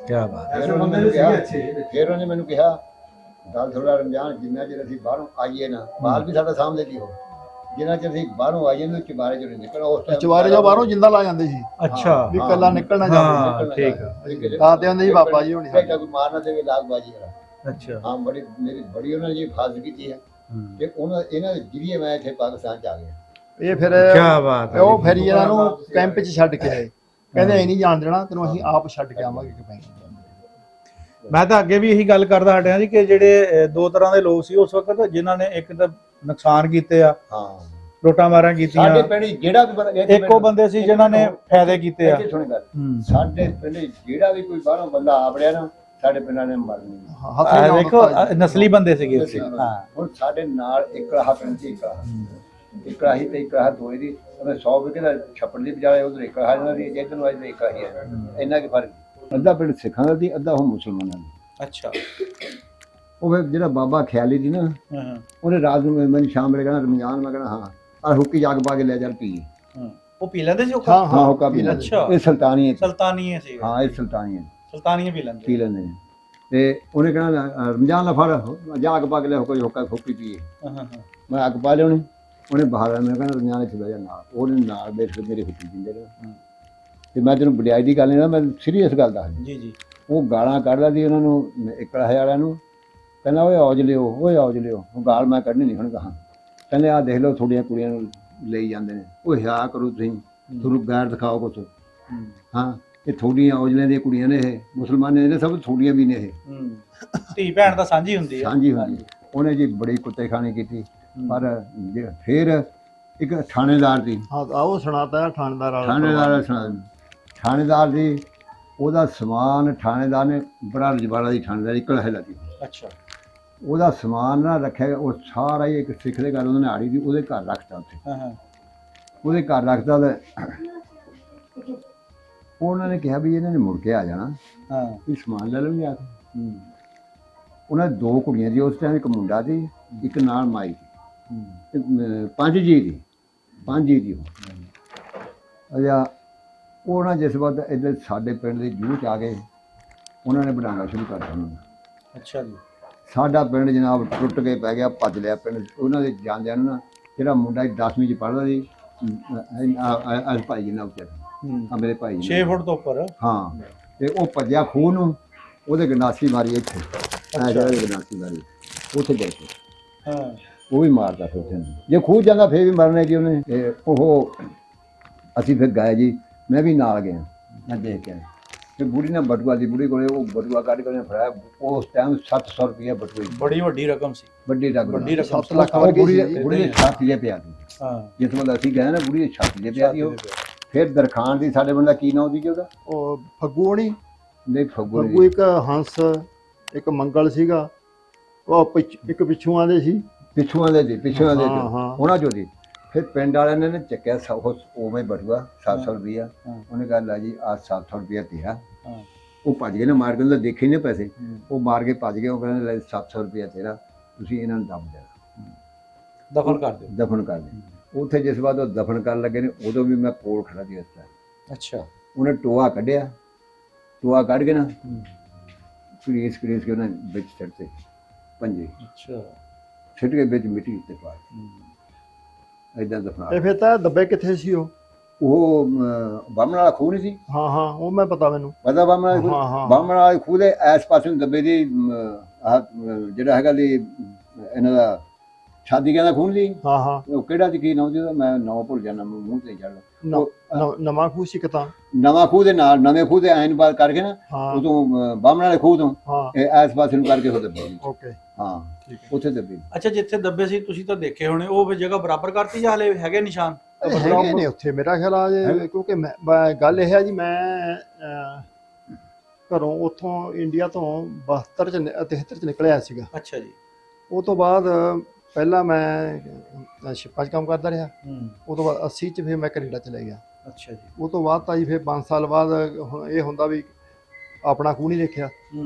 ਕਿਆ ਬਾਤ। ਫਿਰ ਉਹਨੇ ਮੈਨੂੰ ਕਿਹਾ ਗੱਲ ਥੋੜਾ ਰਮਜ਼ਾਨ, ਜਿੰਨਾ ਚਿਰ ਅਸੀਂ ਬਾਹਰੋਂ ਆਈਏ ਨਾ, ਬਾਹਰ ਵੀ ਸਾਡਾ ਸਾਹਮਣੇ ਦੀ ਹੋ, ਜਿੰਨਾ ਚਿਰ ਅਸੀਂ ਬਾਹਰੋਂ ਆਈਏ ਨਾ, ਚੁਬਾਰੇ ਚੋਂ ਨਹੀਂ ਨਿਕਲਣਾ। ਉਸ ਟਾਈਮ ਚੁਬਾਰੇ ਜੋ ਬਾਹਰੋਂ ਜਿੰਦਾ ਲਾ ਜਾਂਦੇ ਸੀ। ਅੱਛਾ। ਵੀ ਕੱਲਾ ਨਿਕਲਣਾ ਜਾਵੇ। ਠੀਕ ਆ। ਤਾਂ ਤੇ ਹੁੰਦੇ ਸੀ ਬਾਬਾ ਜੀ ਹੋਣੀ। ਕੋਈ ਮਾਰਨਾ ਦੇਵੇ ਲਾਗਬਾਜੀ ਕਰਾ। ਅੱਛਾ। ਹਾਂ, ਮੇਰੀ ਬੜੀ ਉਹਨਾਂ ਨੇ ਜੀ ਫਾਜ਼ਲ ਕੀਤੀ ਹੈ। ਤੇ ਇਹਨਾਂ ਦੇ ਜਰੀਏ ਮੈਂ ਇੱਥੇ ਪਾਕਿਸਤਾਨ ਚ ਆ ਗਿਆ। ਇਹ ਫਿਰ ਕਿਆ ਬਾਤ ਹੈ। ਉਹ ਫਿਰ ਇਹਨਾਂ ਨੂੰ ਕੈਂਪ 'ਚ ਛੱਡ ਕੇ ਆਏ। ਕਹਿੰਦੇ ਐ ਨਹੀਂ ਜਾਣ ਦੇਣਾ ਤੈਨੂੰ, ਅਸੀਂ ਆਪ ਛੱਡ ਕੇ ਆਵਾਂਗੇ ਕਿ ਪੈਂਦੇ। ਮੈਂ ਤਾਂ ਅੱਗੇ ਵੀ ਇਹੀ ਗੱਲ ਕਰਦਾ ਹਟਿਆ ਜੀ ਕਿ ਜਿਹੜੇ 2 ਤਰ੍ਹਾਂ ਦੇ ਲੋਕ ਸੀ ਉਸ ਵਕਤ, ਜਿਨ੍ਹਾਂ ਨੇ ਇੱਕ ਤਾਂ ਨੁਕਸਾਨ ਕੀਤੇ ਆ, ਹਾਂ, ਲੁੱਟਾਂ ਮਾਰਾਂ ਕੀਤੀਆਂ। ਸਾਡੇ ਪਿੰਡ ਜਿਹੜਾ ਵੀ ਇੱਕ ਉਹ ਬੰਦੇ ਸੀ ਜਿਨ੍ਹਾਂ ਨੇ ਫਾਇਦੇ ਕੀਤੇ ਆ। ਸੁਣੀ ਗੱਲ, ਸਾਡੇ ਪਿੰਡ ਜਿਹੜਾ ਵੀ ਕੋਈ ਬਾਹਰੋਂ ਬੰਦਾ ਆ ਵੜਿਆ ਨਾ, ਸਾਡੇ ਪਿੰਡਾਂ ਨੇ ਮਰਨੀ। ਦੇਖੋ ਨਸਲੀ ਬੰਦੇ ਸੀਗੇ ਉੱਥੇ। ਹਾਂ, ਹੁਣ ਸਾਡੇ ਨਾਲ ਇਕਰਾਹਾ ਪਿੰਡ ਸੀ, ਇਕਰਾਹੀ ਤੇ ਇਕਰਾਹਾ ਦੋਏ ਦੀ। ਉਹਨੇ 100 ਵਿਕੇ ਦਾ ਛੱਪੜ ਦੀ ਬਜਾਏ ਉਧਰ ਇਕਰਾਹਾ ਇਹਨਾਂ ਦੀ, ਇੱਧਰ ਨੂੰ ਅੱਜ ਇਕਰਾਹੀ ਹੈ। ਇੰਨਾ ਕੀ ਫਰਕ। ਅੱਧਾ ਪਿੰਡ ਸਿੱਖਾਂ ਦਾ ਸੀ, ਅੱਧਾ ਉਹ ਮੁਸਲਮਾਨਾਂ ਦਾ। ਅੱਛਾ। ਉਹ ਫਿਰ ਜਿਹੜਾ ਬਾਬਾ ਖਿਆਲੀ ਦੀ ਨਾ, ਉਹਨੇ ਰਾਤ ਨੂੰ ਮੈਨੂੰ ਸ਼ਾਮ ਵੇਲੇ ਕਹਿਣਾ ਰਮਜ਼ਾਨ, ਮੈਂ ਕਹਿਣਾ ਹਾਂ ਆ ਹੁੱਕੀ ਜਾਗ ਪਾ ਕੇ ਲੈ ਜਾ ਪੀ। ਉਹ ਪੀ ਲੈਂਦੇ ਸੀ? ਹਾਂ, ਹੁੱਕਾ ਪੀ ਲੈਂਦੇ। ਅੱਛਾ। ਇਹ ਸੁਲਤਾਨੀਏ ਸੀ। ਹਾਂ, ਇਹ ਸੁਲਤਾਨੀਏ ਪੀ ਲੈਂਦੇ ਨੇ। ਤੇ ਉਹਨੇ ਕਹਿਣਾ ਰਮਜ਼ਾਨ ਦਾ ਫੜ ਜਾਗ ਪਾ ਕੇ ਲੈ ਕੋਈ ਹੁੱਕਾ ਹੁੱਕੀ ਪੀਏ। ਮੈਂ ਅੱਗ ਪਾ ਲਿਆਉਣੀ, ਉਹਨੇ ਬਾਹਰ ਮੈਂ ਕਹਿੰਦਾ ਰਮਜ਼ਾਨ ਇੱਥੇ ਬਹਿ ਜਾ ਨਾਲ। ਉਹਨੇ ਨਾਲ ਬੈਠ ਕੇ ਮੇਰੇ ਹੁੱਕੀ ਪੀਂਦੇ ਰਹੇ। ਤੇ ਮੈਂ ਤੈਨੂੰ ਵਡਿਆਈ ਦੀ ਗੱਲ ਨਹੀਂ ਨਾ, ਮੈਂ ਸੀਰੀਅਸ ਗੱਲ ਦੱਸਦਾ ਜੀ। ਉਹ ਗਾਲਾਂ ਕੱਢਦਾ ਸੀ ਉਹਨਾਂ ਨੂੰ, ਇਕਰਾਹੇ ਵਾਲਿਆਂ ਨੂੰ। ਕਹਿੰਦਾ ਓਏ ਔਜ ਲਿਓ, ਓਏ ਔਜ ਲਿਓ। ਉਹ ਗਾਲ ਮੈਂ ਕੱਢਣੀ ਨਹੀਂ ਹੁਣ ਕਹਾਂ। ਕਹਿੰਦੇ ਆਹ ਦੇਖ ਲਓ ਤੁਹਾਡੀਆਂ ਕੁੜੀਆਂ ਨੂੰ ਲਈ ਜਾਂਦੇ ਨੇ। ਉਹ ਹਿਆ ਕਰੋ ਤੁਸੀਂ, ਤੁਹਾਨੂੰ ਗੈਰ ਦਿਖਾਓ ਕੁਛ। ਹਾਂ, ਇਹ ਤੁਹਾਡੀਆਂ ਔਜਲਿਆਂ ਦੀਆਂ ਕੁੜੀਆਂ ਨੇ, ਇਹ ਮੁਸਲਮਾਨਾਂ ਦੇ ਸਭ ਤੁਹਾਡੀਆਂ ਵੀ ਨੇ। ਇਹ ਧੀ ਭੈਣ ਤਾਂ ਸਾਂਝੀ ਹੁੰਦੀ ਹੈ। ਸਾਂਝੀ ਹੁੰਦੀ। ਉਹਨੇ ਜੀ ਬੜੀ ਕੁੱਤੇਖਾਨੀ ਕੀਤੀ। ਪਰ ਫਿਰ ਇੱਕ ਥਾਣੇਦਾਰ ਸੀ। ਹਾਂ, ਉਹ ਸੁਣਾਤਾ ਥਾਣੇਦਾਰ। ਥਾਣੇਦਾਰ ਦੀ ਉਹਦਾ ਸਮਾਨ ਥਾਣੇਦਾਰ ਨੇ ਬੜਾ ਰਜਵਾੜਾ ਦੀ ਥਾਣੇਦਾਰੀ ਕਲਹਿ ਲਾਤੀ। ਅੱਛਾ। ਉਹਦਾ ਸਮਾਨ ਨਾ ਰੱਖਿਆ, ਉਹ ਸਾਰਾ ਹੀ ਇੱਕ ਸਿੱਖ ਦੇ ਘਰ ਉਹਨਾਂ ਨੇ ਆੜੀ ਦੀ ਉਹਦੇ ਘਰ ਰੱਖਤਾ ਉੱਥੇ। ਹਾਂ ਉਹਦੇ ਘਰ ਰੱਖਤਾ ਤੇ ਉਹਨਾਂ ਨੇ ਕਿਹਾ ਵੀ ਇਹਨਾਂ ਨੇ ਮੁੜ ਕੇ ਆ ਜਾਣਾ, ਹਾਂ ਵੀ ਸਮਾਨ ਲੈ ਲੈਣਗੇ ਆ ਕੇ। ਉਹਨਾਂ ਦੇ 2 ਕੁੜੀਆਂ ਸੀ ਉਸ ਟਾਈਮ, ਇੱਕ ਮੁੰਡਾ ਸੀ, ਇੱਕ ਨਾਲ ਮਾਈ ਸੀ। 5 ਜੀ ਦੀ ਅਜਾ ਉਹਨਾਂ ਜਿਸ ਵਕਤ ਇੱਧਰ ਸਾਡੇ ਪਿੰਡ ਦੇ ਜੂਹ 'ਚ ਆ ਗਏ, ਉਹਨਾਂ ਨੇ ਬਣਾਉਣਾ ਸ਼ੁਰੂ ਕਰ ਦਿੱਤਾ ਉਹਨਾਂ ਨੇ। ਅੱਛਾ ਜੀ। ਸਾਡਾ ਪਿੰਡ ਜਨਾਬ ਟੁੱਟ ਕੇ ਪੈ ਗਿਆ, ਭੱਜ ਲਿਆ ਪਿੰਡ। ਉਹਨਾਂ ਦੇ ਜਾਂਦਿਆਂ ਨੂੰ ਨਾ ਜਿਹੜਾ ਮੁੰਡਾ 10ਵੀਂ 'ਚ ਪੜ੍ਹਦਾ ਸੀ, ਅੱਜ ਭਾਈ ਜੀ ਨਾਲ ਉੱਚਾ ਆ ਮੇਰੇ ਭਾਈ ਜੀ 6 ਫੁੱਟ ਤੋਂ ਉੱਪਰ। ਹਾਂ, ਤੇ ਉਹ ਭੱਜਿਆ ਖੂਹ ਨੂੰ, ਉਹਦੇ ਗੰਡਾਸੀ ਮਾਰੀ ਇੱਥੇ, ਗੰਡਾਸੀ ਮਾਰੀ ਉੱਥੇ ਜਾ ਕੇ। ਹਾਂ, ਉਹ ਵੀ ਮਾਰਦਾ ਫਿਰ ਉੱਥੇ। ਜੇ ਖੂਹ ਜਾਂਦਾ ਫੇਰ ਵੀ ਮਰਨੇ ਜੀ ਉਹਨੇ। ਤੇ ਉਹ ਅਸੀਂ ਫਿਰ ਗਏ ਜੀ, ਮੈਂ ਵੀ ਨਾਲ ਗਿਆ, ਮੈਂ ਦੇਖ ਕੇ ਆਇਆ। ਤੇ ਬੁੜੀ ਨਾਲ ਬਟੂਆ ਦੀ, ਬੁੜੀ ਕੋਲੇ ਉਹ ਬਟੂਆ ਕੱਢ ਕੇ ਉਹਨੇ ਫੜਾਇਆ। ਉਸ ਟਾਈਮ 700 ਰੁਪਇਆ ਬਟੂਏ, ਬੜੀ ਵੱਡੀ ਰਕਮ ਸੀ। ਵੱਡੀ ਰਕਮ 7 ਲੱਖ ਉਹ ਵਰਗੀ ਬੁੜੀ ਸੀ। ਬੁੜੀ ਦੇ ਛਾਤੀ ਦੇ ਪਿਆ ਸੀ। ਹਾਂ, ਜਿਸ ਵੇਲੇ ਅਸੀਂ ਗਏ ਨਾ, ਬੁੜੀ ਦੇ ਛਾਤੀ ਦੇ ਪਿਆ ਸੀ ਉਹ। ਫਿਰ ਦਰਖਾਨ ਦੀ ਸਾਡੇ ਬੰਦਾ ਕੀ ਨਾਮ ਸੀ ਜੀ ਉਹਦਾ? ਉਹ ਫੱਗੂ ਹੋਣੀ, ਨਹੀਂ ਫੱਗੂ ਫੱਗੂ ਇੱਕ ਹੰਸ, ਇੱਕ ਮੰਗਲ ਸੀਗਾ, ਉਹ ਇੱਕ ਪਿੱਛੂਆਂ ਦੇ ਸੀ, ਪਿੱਛੂਆਂ ਦੇ ਹਾਂ, ਹਾਂ। ਉਹਨਾਂ ਚੋਂ ਦੀ। ਫਿਰ ਪਿੰਡ ਵਾਲਿਆਂ ਨੇ ਚੱਕਿਆ ਉਵੇਂ ਬਟੂਆ 700 ਰੁਪਇਆ। ਉਹਨੇ ਕਿਹਾ ਲੈ ਜੀ ਆ 700 ਰੁਪਇਆ ਤੇਰਾ। ਉਹ ਭੱਜ ਗਏ ਨਾ, ਮਾਰ ਕੇ, ਉਹਦਾ ਦੇਖੇ ਨਹੀਂ ਪੈਸੇ, ਉਹ ਮਾਰ ਕੇ ਭੱਜ ਗਏ। ਉਹ ਕਹਿੰਦੇ ਲੈ 700 ਰੁਪਇਆ ਤੇਰਾ, ਤੁਸੀਂ ਇਹਨਾਂ ਨੂੰ ਦੱਬ ਦੇਣਾ, ਦਫਨ ਕਰ ਦੇ। ਉੱਥੇ ਜਿਸ ਵਾਰ ਉਹ ਦਫਨ ਕਰਨ ਲੱਗੇ ਨੇ, ਉਦੋਂ ਵੀ ਮੈਂ ਕੋਲ ਖੜਾ ਸੀ ਉਸ ਟਾਈਮ। ਅੱਛਾ। ਉਹਨੇ ਟੋਆ ਕੱਢਿਆ, ਟੋਆ ਕੱਢ ਕੇ ਨਾ ਕਰੀਸ ਕੇ ਉਹਨਾਂ ਵਿੱਚ ਛੱਡਤੇ ਪੰਜੇ। ਅੱਛਾ। ਛੱਡ ਕੇ ਵਿੱਚ ਮਿੱਟੀ ਉੱਤੇ ਪਾ ਏਦਾਂ ਦਫਨਾ। ਇਹ ਫਿਰ ਤਾਂ ਦੱਬੇ ਕਿੱਥੇ ਸੀ ਉਹ? ਉਹ ਬਾਹਮਣ ਵਾਲਾ ਖੂਹ ਨਹੀਂ ਸੀ? ਹਾਂ ਉਹ ਮੈਂ ਪਤਾ ਮੈਨੂੰ ਪਤਾ ਬਾਹਮਣ ਵਾਲਾ ਖੂਹ? ਹਾਂ। ਬਾਹਮਣ ਵਾਲੇ ਖੂਹ ਦੇ ਇਸ ਪਾਸੇ ਨੂੰ ਦੱਬੇ ਦੀ ਆਹ ਜਿਹੜਾ ਹੈਗਾ ਦੀ ਇਹਨਾਂ ਦਾ ਸ਼ਾਦੀ ਕਹਿੰਦਾ ਖੂਹ ਸੀ। ਹਾਂ। ਉਹ ਕਿਹੜਾ ਸੀ, ਕੀ ਨਾਮ ਸੀ ਉਹਦਾ? ਮੈਂ ਨਾਂ ਭੁੱਲ ਜਾਣਾ, ਮੂੰਹ ਤੇ ਚੜ੍ਹ। ਨਵਾਂ ਖੂਹ ਸੀ ਕਿਤਾ, ਨਵਾਂ ਖੂਹ ਦੇ ਨਾਲ ਨਵੇਂ ਖੂਹ ਦੇ ਐਨ ਬਾਅਦ ਕਰਕੇ ਨਾ, ਹਾਂ, ਉਦੋਂ ਬਾਹਮਣ ਵਾਲੇ ਖੂਹ ਤੋਂ ਹਾਂ, ਇਸ ਪਾਸੇ ਨੂੰ ਕਰਕੇ ਉਹ ਦੱਬੇ। ਓਕੇ, ਹਾਂ, ਠੀਕ ਹੈ। ਉੱਥੇ ਦੱਬੇ। ਅੱਛਾ, ਜਿੱਥੇ ਦੱਬੇ ਸੀ ਤੁਸੀਂ ਤਾਂ ਦੇਖੇ ਹੋਣੇ, ਉਹ ਫਿਰ ਜਗ੍ਹਾ ਬਰਾਬਰ ਕਰਤੀ ਜਾਂ ਹਲੇ ਹੈਗੇ ਨਿਸ਼ਾਨ? ਹੈਗੇ ਨੇ ਉੱਥੇ ਮੇਰਾ ਖਿਆਲ ਆ ਜੇ, ਕਿਉਂਕਿ ਗੱਲ ਇਹ ਹੈ ਜੀ, ਮੈਂ ਘਰੋਂ ਉੱਥੋਂ ਇੰਡੀਆ ਤੋਂ 72 ਚ 73 ਚ ਨਿਕਲਿਆ ਸੀਗਾ। ਅੱਛਾ ਜੀ। ਉਹ ਤੋਂ ਬਾਅਦ ਪਹਿਲਾਂ ਮੈਂ ਸ਼ਿਪਾਂ 'ਚ ਕੰਮ ਕਰਦਾ ਰਿਹਾ। ਉਹ ਤੋਂ ਬਾਅਦ 80 ਚ ਫਿਰ ਮੈਂ ਕੈਨੇਡਾ ਚਲੇ ਗਿਆ। ਅੱਛਾ ਜੀ। ਉਹ ਤੋਂ ਬਾਅਦ ਤਾਂ ਜੀ ਫਿਰ 5 ਸਾਲ ਬਾਅਦ ਇਹ ਹੁੰਦਾ ਵੀ ਆਪਣਾ ਖੂਹ ਨਹੀਂ ਦੇਖਿਆ,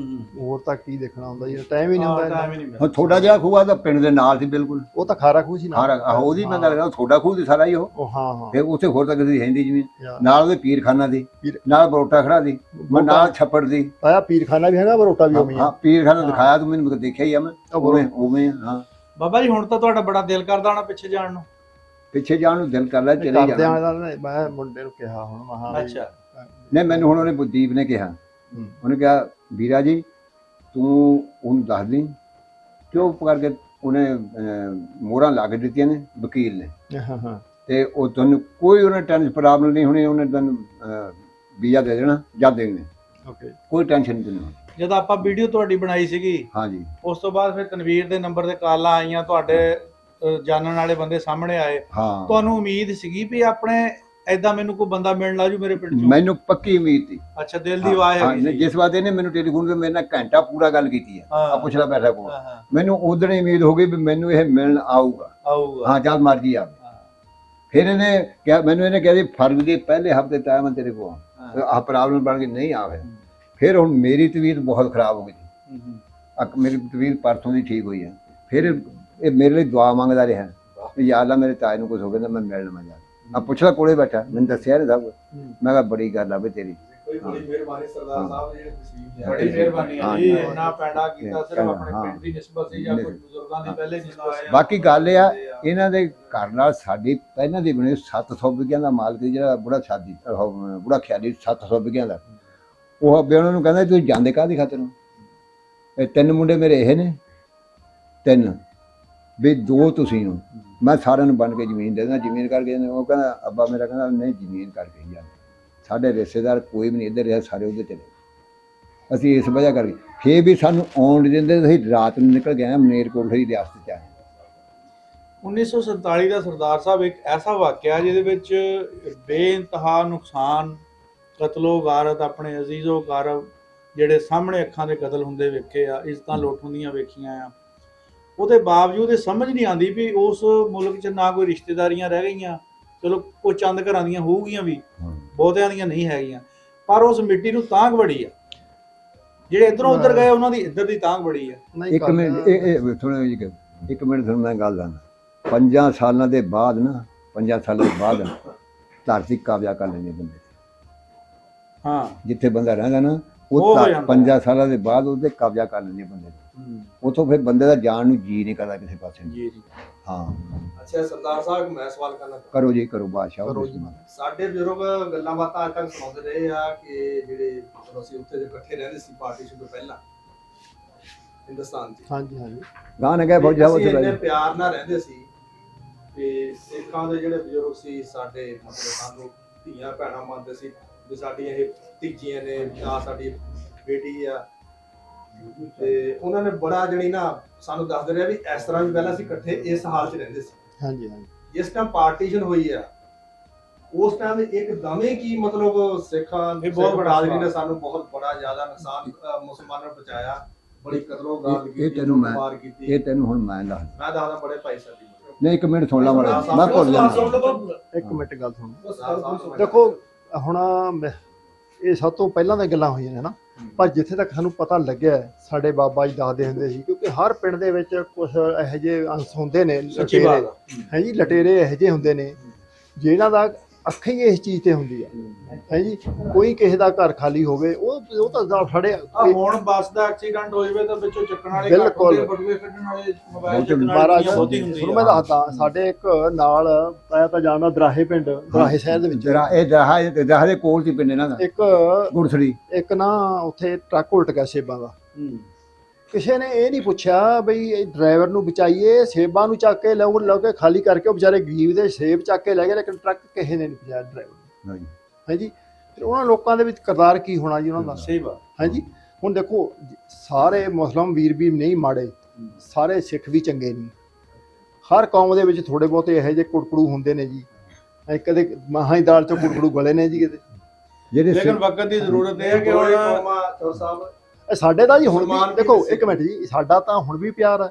ਹੋਰ ਤਾਂ ਕੀ ਦੇਖਣਾ ਹੁੰਦਾ ਜੀ, ਟਾਈਮ ਹੀ ਨਹੀਂ ਹੁੰਦਾ। ਹੁਣ ਥੋੜਾ ਜਿਹਾ ਖੂਹ ਆ ਤਾਂ ਪਿੰਡ ਦੇ ਨਾਲ ਸੀ ਬਿਲਕੁਲ। ਉਹ ਤਾਂ ਖਾਰਾ ਖੂਹ ਸੀ ਨਾ। ਉਹਦੀ ਮੈਂ ਗੱਲ ਕਰਾਂ, ਥੋੜਾ ਖੂਹ ਸੀ ਸਾਰਾ ਹੀ ਉਹ। ਹਾਂ। ਫਿਰ ਉੱਥੇ ਹੋਰ ਤਾਂ ਕਿਸੇ ਹੈਂਦੀ ਜ਼ਮੀਨ, ਨਾਲ ਉਹਦੇ ਪੀਰਖਾਨਾ ਦੀ, ਨਾਲ ਬਰੋਟਾ ਖੜਾ ਦੀ, ਨਾਲ ਛੱਪੜ ਦੀ। ਆਇਆ ਪੀਰਖਾਨਾ ਵੀ ਹੈਗਾ, ਬਰੋਟਾ ਵੀ ਉਵੇਂ। ਹਾਂ, ਪੀਰਖਾਨਾ ਦਿਖਾਇਆ ਤੂੰ ਮੈਨੂੰ, ਦੇਖਿਆ ਹੀ ਆ ਮੈਂ। ਉਵੇਂ ਹਾਂ ਬਾਬਾ ਜੀ, ਹੁਣ ਤਾਂ ਤੁਹਾਡਾ ਬੜਾ ਦਿਲ ਕਰਦਾ ਹੋਣਾ ਪਿੱਛੇ ਜਾਣ ਨੂੰ? ਪਿੱਛੇ ਜਾਣ ਨੂੰ ਦਿਲ ਕਰਦਾ, ਚਲੇ ਜਾਣਾ। ਮੈਂ ਮੁੰਡੇ ਨੂੰ ਕਿਹਾ ਹੁਣ ਮਹਾ। ਅੱਛਾ। ਨਹੀਂ, ਮੈਨੂੰ ਹੁਣ ਉਹਨੇ ਦੀਪ ਨੇ ਕਿਹਾ, ਉਹਨੇ ਕਿਹਾ ਵੀਰਾ ਜੀ ਤੂੰ ਉਹਨੂੰ ਦੱਸ ਦੀ, ਚੁੱਪ ਕਰਕੇ। ਉਹਨੇ ਮੋਹਰਾਂ ਲਾ ਕੇ ਦਿੱਤੀਆਂ ਨੇ ਵਕੀਲ ਨੇ। ਹਾਂ। ਤੇ ਉਹ ਤੁਹਾਨੂੰ ਕੋਈ ਉਹਨੇ ਟੈਨਸ਼ਨ ਪ੍ਰੋਬਲਮ ਨਹੀਂ ਹੋਣੀ, ਉਹਨੇ ਤੁਹਾਨੂੰ ਵੀਜ਼ਾ ਦੇ ਦੇਣਾ ਜਾਂ ਦੇਣੇ। ਓਕੇ, ਕੋਈ ਟੈਨਸ਼ਨ ਨਹੀਂ ਤੈਨੂੰ। ਜਦੋਂ ਆਪਾਂ ਵੀਡੀਓ ਤੁਹਾਡੀ ਬਣਾਈ ਸੀਗੀ, ਹਾਂਜੀ, ਉਸ ਤੋਂ ਬਾਅਦ ਫਿਰ ਤਨਵੀਰ ਦੇ ਨੰਬਰ ਤੇ ਕਾਲਾਂ ਆਈਆਂ, ਤੁਹਾਡੇ ਜਾਣਨ ਵਾਲੇ ਬੰਦੇ ਸਾਹਮਣੇ ਆਏ। ਹਾਂ, ਤੁਹਾਨੂੰ ਉਮੀਦ ਸੀਗੀ ਵੀ ਆਪਣੇ ਐਦਾਂ ਮੈਨੂੰ ਕੋਈ ਬੰਦਾ ਮਿਲਣ ਲਾਜੂ ਮੇਰੇ ਪਿੰਡ ਚੋਂ? ਮੈਨੂੰ ਪੱਕੀ ਉਮੀਦ ਸੀ। ਅੱਛਾ, ਦਿਲ ਦੀ ਆਵਾਜ਼ ਹੈਗੀ ਸੀ। ਜਿਸ ਵਾਰ ਇਹਨੇ ਮੈਨੂੰ ਟੈਲੀਫੋਨ ਤੇ ਮੇਰੇ ਨਾਲ ਘੰਟਾ ਪੂਰਾ ਗੱਲ ਕੀਤੀ ਹੈ, ਆ ਪੁੱਛਦਾ ਬੈਠਾ ਕੋਲ, ਹਾਂ। ਮੈਨੂੰ ਉਦੋਂ ਹੀ ਉਮੀਦ ਹੋ ਗਈ ਵੀ ਮੈਨੂੰ ਇਹ ਮਿਲਣ ਆਊਗਾ। ਹਾਂ, ਜਦ ਮਰਜੀ ਆਵੇ। ਫਿਰ ਇਹਨੇ ਕਿਹਾ, ਮੈਨੂੰ ਇਹਨੇ ਕਿਹਾ ਜੀ ਫਰਵਰੀ ਦੇ ਪਹਿਲੇ ਹਫਤੇ ਤੱਕ ਮੈਂ ਤੇਰੇ ਕੋਲ ਆਹ ਪ੍ਰੋਬਲਮ ਬਣ ਕੇ ਨਹੀਂ ਆਵੇ। ਫਿਰ ਹੁਣ ਮੇਰੀ ਤਬੀਅਤ ਬਹੁਤ ਖਰਾਬ ਹੋ ਗਈ ਸੀ। ਮੇਰੀ ਤਬੀਅਤ ਪਰਸੋਂ ਦੀ ਠੀਕ ਹੋਈ ਹੈ। ਫਿਰ ਇਹ ਮੇਰੇ ਲਈ ਦੁਆ ਮੰਗਦਾ ਰਿਹਾ ਵੀ ਯਾ ਅੱਲਾ ਮੇਰੇ ਤਾਏ ਨੂੰ ਕੁਝ ਹੋ ਗਿਆ ਤਾਂ ਮੈਂ ਮਿਲ ਲਵਾਂ ਜਾ। ਆ ਪੁੱਛਦਾ ਕੋਲੇ ਬੈਠਾ, ਮੈਨੂੰ ਦੱਸਿਆ ਨਹੀਂ ਸਭ। ਮੈਂ ਕਿਹਾ ਬੜੀ ਗੱਲ ਆ ਵੀ ਤੇਰੀ। ਬੜੀ ਮਿਹਰਬਾਨੀ ਸਰਦਾਰ ਸਾਹਿਬ, ਜਿਹੜੇ ਤਸਵੀਰ ਬੜੀ ਮਿਹਰਬਾਨੀ ਹੈ ਜੀ। ਇੰਨਾ ਪੈਂਡਾ ਕੀਤਾ ਸਿਰਫ ਆਪਣੇ ਪਿੰਡ ਦੀ ਨਿਸਬਤ ਸੀ ਜਾਂ ਕੁਝ ਬਜ਼ੁਰਗਾਂ ਦੀ ਪਹਿਲੇ ਜਿੰਨਾ ਆਇਆ। ਬਾਕੀ ਗੱਲ ਇਹ ਆ, ਇਹਨਾਂ ਦੇ ਘਰ ਨਾਲ ਸਾਡੀ ਪਹਿਲਾਂ ਦੀ ਬਣੀ 700 ਵਿਗਿਆਂ ਦਾ ਮਾਲਕ ਸੀ, ਜਿਹੜਾ ਬੁੜਾ ਖਿਆਲੀ 700 ਵਿਗਿਆਂ ਦਾ। ਉਹ ਅੱਬੇ ਉਹਨਾਂ ਨੂੰ ਕਹਿੰਦਾ ਤੁਸੀਂ ਜਾਂਦੇ ਕਾਹਦੀ ਖਾਤਰ ਹੋ? ਇਹ 3 ਮੁੰਡੇ ਮੇਰੇ ਇਹ ਨੇ, 3 ਵੀ 2 ਤੁਸੀਂ ਹੋ। ਮੈਂ ਸਾਰਿਆਂ ਨੂੰ ਬਣ ਕੇ ਜ਼ਮੀਨ ਦੇ ਦੇਣਾ, ਜ਼ਮੀਨ ਕਰਕੇ। ਉਹ ਕਹਿੰਦਾ ਅੱਬਾ ਮੇਰਾ ਕਹਿੰਦਾ ਨਹੀਂ, ਜ਼ਮੀਨ ਕਰਕੇ ਹੀ ਜਾਂਦੇ। ਸਾਡੇ ਰਿਸ਼ਤੇਦਾਰ ਕੋਈ ਵੀ ਨਹੀਂ ਇੱਧਰ ਰਿਹਾ, ਸਾਰੇ ਉੱਧਰ ਚਲੇ। ਅਸੀਂ ਇਸ ਵਜ੍ਹਾ ਕਰਕੇ ਫੇਰ ਵੀ ਸਾਨੂੰ ਆਉਣ ਨਹੀਂ ਦਿੰਦੇ। ਅਸੀਂ ਰਾਤ ਨੂੰ ਨਿਕਲ ਗਏ ਮਲੇਰਕੋਟਲੇ ਦੀ ਰਿਆਸਤ 'ਚ ਆਏ। 1947 ਦਾ ਸਰਦਾਰ ਸਾਹਿਬ ਇੱਕ ਐਸਾ ਵਾਕਿਆ ਜਿਹਦੇ ਵਿੱਚ ਬੇਇੰਤਹਾ ਨੁਕਸਾਨ, ਕਤਲੋ ਗਾਰਤ, ਆਪਣੇ ਅਜ਼ੀਜ਼ੋ ਗਾਰਬ ਜਿਹੜੇ ਸਾਹਮਣੇ ਅੱਖਾਂ ਦੇ ਕਤਲ ਹੁੰਦੇ ਵੇਖੇ ਆ, ਇੱਜ਼ਤਾਂ ਲੁੱਟ ਹੁੰਦੀਆਂ ਵੇਖੀਆਂ ਆ। ਉਹਦੇ ਬਾਵਜੂਦ ਇਹ ਸਮਝ ਨਹੀਂ ਆਉਂਦੀ ਵੀ ਉਸ ਮੁਲਕ 'ਚ ਨਾ ਕੋਈ ਰਿਸ਼ਤੇਦਾਰੀਆਂ ਰਹਿ ਗਈਆਂ, ਚਲੋ ਕੋਈ ਚੰਦ ਘਰਾਂ ਦੀਆਂ ਹੋਊਗੀਆਂ ਵੀ, ਬਹੁਤਿਆਂ ਦੀਆਂ ਨਹੀਂ ਹੈਗੀਆਂ, ਪਰ ਉਸ ਮਿੱਟੀ ਨੂੰ ਤਾਂਘ ਬੜੀ ਆ। ਜਿਹੜੇ ਇੱਧਰੋਂ ਉੱਧਰ ਗਏ ਉਹਨਾਂ ਦੀ ਇੱਧਰ ਦੀ ਤਾਂਘ ਬੜੀ ਆ। ਇੱਕ ਮਿੰਟ ਇਹ ਥੋੜਾ ਜਿਹਾ ਇੱਕ ਮਿੰਟ ਤੁਹਾਨੂੰ ਮੈਂ ਗੱਲ ਦੱਸਦਾ। 5 ਸਾਲਾਂ ਦੇ ਬਾਅਦ ਨਾ 5 ਸਾਲਾਂ ਦੇ ਬਾਅਦ ਧਰਤੀ ਕਬਜ਼ਾ ਕਰ ਲੈਂਦੇ ਬੰਦੇ। ਹਾਂ, ਜਿੱਥੇ ਬੰਦਾ ਰਹਿੰਦਾ ਨਾ ਉਹ ਉਹ ਹੋ ਜਾਂਦਾ। 5 ਸਾਲਾਂ ਦੇ ਬਾਅਦ ਉਹਦੇ ਕਬਜ਼ਾ ਕਰ ਲੈਂਦੇ ਬੰਦੇ। ਉਥੋਂ ਫਿਰ ਬੰਦੇ ਦਾ ਜਾਣ ਨੂੰ ਜੀ ਨਹੀਂ ਕਰਦਾ ਕਿਸੇ ਪਾਸੇ ਨੂੰ। ਜੀ ਜੀ। ਹਾਂ ਅੱਛਾ ਸਰਦਾਰ ਸਾਹਿਬ, ਮੈਂ ਸਵਾਲ ਕਰਨਾ ਚਾਹੁੰਦਾ। ਕਰੋ ਜੀ, ਕਰੋ ਬਾਦਸ਼ਾਹ। ਕਰੋ ਜੀ। ਸਾਡੇ ਬਜ਼ੁਰਗ ਗੱਲਾਂ ਬਾਤਾਂ ਅੱਜ ਤੱਕ ਸੁਣਾਉਂਦੇ ਰਹੇ ਆ ਕਿ ਜਿਹੜੇ ਮਤਲਬ ਅਸੀਂ ਉੱਥੇ ਦੇ ਇਕੱਠੇ ਰਹਿੰਦੇ ਸੀ ਪਾਰਟੀਸ਼ਨ ਤੋਂ ਪਹਿਲਾਂ ਹਿੰਦੁਸਤਾਨ 'ਚ, ਹਾਂਜੀ ਹਾਂਜੀ ਗਾਂ ਨੇ ਗਏ ਬਹੁਤ ਜਾਓ ਅਸੀਂ ਇੰਨੇ ਉੱਥੇ ਪਿਆਰ ਨਾਲ ਰਹਿੰਦੇ ਸੀ ਤੇ ਸਿੱਖਾਂ ਦੇ ਜਿਹੜੇ ਬਜ਼ੁਰਗ ਸੀ ਸਾਡੇ, ਮਤਲਬ ਸਾਨੂੰ ਧੀਆਂ ਭੈਣਾਂ ਮੰਨਦੇ ਸੀ ਵੀ ਸਾਡੀਆਂ ਇਹ ਧੀਜੀਆਂ ਨੇ, ਆ ਸਾਡੀ ਬੇਟੀ ਆ। ਤੇ ਉਹਨਾਂ ਨੇ ਬੜਾ ਜਿਹੜੀ ਨਾ ਸਾਨੂੰ ਦੱਸਦੇ ਰਿਹਾ ਵੀ ਇਸ ਤਰ੍ਹਾਂ ਵੀ ਪਹਿਲਾਂ ਅਸੀਂ ਇਕੱਠੇ ਇਸ ਹਾਲ 'ਚ ਰਹਿੰਦੇ ਸੀ। ਹਾਂਜੀ ਹਾਂਜੀ ਜਿਸ ਟਾਈਮ ਪਾਰਟੀਸ਼ਨ ਹੋਈ ਆ ਉਸ ਟਾਈਮ ਇੱਕਦਮ ਹੀ ਕੀ ਮਤਲਬ ਸਿੱਖਾਂ ਇਹ ਬਹੁਤ ਬੜਾ ਬਰਾਦਰੀ ਨੇ ਸਾਨੂੰ ਬਹੁਤ ਬੜਾ ਜ਼ਿਆਦਾ ਨੁਕਸਾਨ ਮੁਸਲਮਾਨਾਂ ਨੂੰ ਪਹੁੰਚਾਇਆ, ਬੜੀ ਕਤਲੋ ਗਾਲ ਇਹ ਕੀਤੀ, ਤੈਨੂੰ ਮੈਂ ਮਾਰ ਕੀਤੀ। ਇਹ ਤੈਨੂੰ ਹੁਣ ਮੈਂ ਦੱਸ ਮੈਂ ਦੱਸਦਾ ਬੜੇ ਭਾਈ ਸਾਹਿਬ ਦੀ ਨਹੀਂ, ਇੱਕ ਮਿੰਟ ਸੁਣ ਲਾ ਮਾੜਾ, ਮੈਂ ਭੁੱਲ ਜਾਂਦਾ। ਇੱਕ ਮਿੰਟ ਗੱਲ ਸੁਣੋ। ਦੇਖੋ ਹੁਣ ਇਹ ਸਭ ਤੋਂ ਪਹਿਲਾਂ ਦੀਆਂ ਗੱਲਾਂ ਹੋਈਆਂ ਨੇ ਨਾ, ਪਰ ਜਿੱਥੇ ਤੱਕ ਸਾਨੂੰ ਪਤਾ ਲੱਗਿਆ ਸਾਡੇ ਬਾਬਾ ਜੀ ਦੱਸਦੇ ਹੁੰਦੇ ਸੀ, ਕਿਉਂਕਿ ਹਰ ਪਿੰਡ ਦੇ ਵਿੱਚ ਕੁਝ ਇਹੋ ਜਿਹੇ ਅੰਸ਼ ਹੁੰਦੇ ਨੇ ਸੱਚੀ ਲਟੇਰੇ, ਬਾਤ ਹੈ ਜੀ, ਲਟੇਰੇ ਇਹੋ ਜਿਹੇ ਹੁੰਦੇ ਨੇ ਜਿਹਨਾਂ ਦਾ ਅੱਖ ਹੀ ਇਸ ਚੀਜ਼ ਤੇ ਹੁੰਦੀ ਆ, ਹੈ ਜੀ। ਕੋਈ ਕਿਸੇ ਦਾ ਘਰ ਖਾਲੀ ਹੋਵੇ ਉਹ ਤਾਂ ਸਾਡੇ ਆ ਹੁਣ ਬੱਸ ਦਾ ਐਕਸੀਡੈਂਟ ਹੋ ਜਾਵੇ ਤਾਂ ਵਿੱਚੋਂ ਚੱਕਣ ਵਾਲੇ ਬਿਲਕੁਲ। ਬਟੂਏ ਕੱਢਣ ਵਾਲੇ, ਮੋਬਾਈਲ ਚੱਕਣ ਮਹਾਰਾਜ ਵਾਲੀਆਂ ਬਹੁਤੀ ਹੁੰਦੀ ਤੁਹਾਨੂੰ ਮੈਂ ਦੱਸਦਾ, ਸਾਡੇ ਇੱਕ ਨਾਲ ਆਇਆ ਤਾਂ ਜਾਣਾ ਦਰਾਹੇ ਪਿੰਡ, ਦਰਾਹੇ ਸ਼ਹਿਰ ਦੇ ਵਿੱਚ ਜਰਾ ਇਹ ਦਹਾ ਦੇ ਕੋਲ ਦੀ ਪਿੰਡ ਇਹਨਾਂ ਦਾ ਇੱਕ ਗੁਰਸਰੀ ਨਾ ਉੱਥੇ ਟਰੱਕ ਉਲਟ ਗਿਆ ਸੇਬਾਂ ਦਾ। ਕਿਸੇ ਨੇ ਇਹ ਨਹੀਂ ਪੁੱਛਿਆ ਬਈ ਇਹ ਡਰਾਈਵਰ ਨੂੰ ਬਚਾਈਏ, ਸੇਬਾਂ ਨੂੰ ਚੱਕ ਕੇ ਲਓ ਕੇ ਖਾਲੀ ਕਰਕੇ ਉਹ ਵਿਚਾਰੇ ਗਰੀਬ ਦੇ ਸੇਬ ਚੱਕ ਕੇ ਲੈ ਗਏ, ਲੇਕਿਨ ਟਰੱਕ ਕਿਸੇ ਨੇ ਨਹੀਂ ਪਹੁੰਚਾਇਆ ਡਰਾਈਵਰ ਨੂੰ, ਹੈ ਜੀ। ਫਿਰ ਉਹਨਾਂ ਲੋਕਾਂ ਦੇ ਵਿੱਚ ਕਿਰਦਾਰ ਕੀ ਹੋਣਾ ਜੀ ਉਹਨਾਂ ਦਾ, ਸਹੀ ਬਾਤ ਹੈ ਜੀ। ਹੁਣ ਦੇਖੋ ਸਾਰੇ ਮੁਸਲਮਾਨ ਵੀਰ ਵੀ ਨਹੀਂ ਮਾੜੇ, ਸਾਰੇ ਸਿੱਖ ਵੀ ਚੰਗੇ ਨਹੀਂ, ਹਰ ਕੌਮ ਦੇ ਵਿੱਚ ਥੋੜੇ ਬਹੁਤੇ ਇਹੋ ਜਿਹੇ ਕੁੜਕੜੂ ਹੁੰਦੇ ਨੇ ਜੀ, ਕਦੇ ਮਾਹਾਂ ਦੀ ਦਾਲ ਚੋਂ ਕੁੜਕੜੂ ਗਲੇ ਨੇ ਜੀ ਕਿਤੇ, ਲੇਕਿਨ ਵਕਤ ਦੀ ਜ਼ਰੂਰਤ ਇਹ ਹੈ ਕਿ ਹੁਣ ਸਾਹਿਬ ਇਹ ਸਾਡੇ ਦਾ ਜੀ ਹੁਣ ਮੁਸਲਮਾਨ ਵੀ ਵੀ ਦੇਖੋ, ਸਿੱਖ ਇੱਕ ਮਿੰਟ ਜੀ, ਸਾਡਾ ਤਾਂ ਹੁਣ ਵੀ ਪਿਆਰ ਹੈ,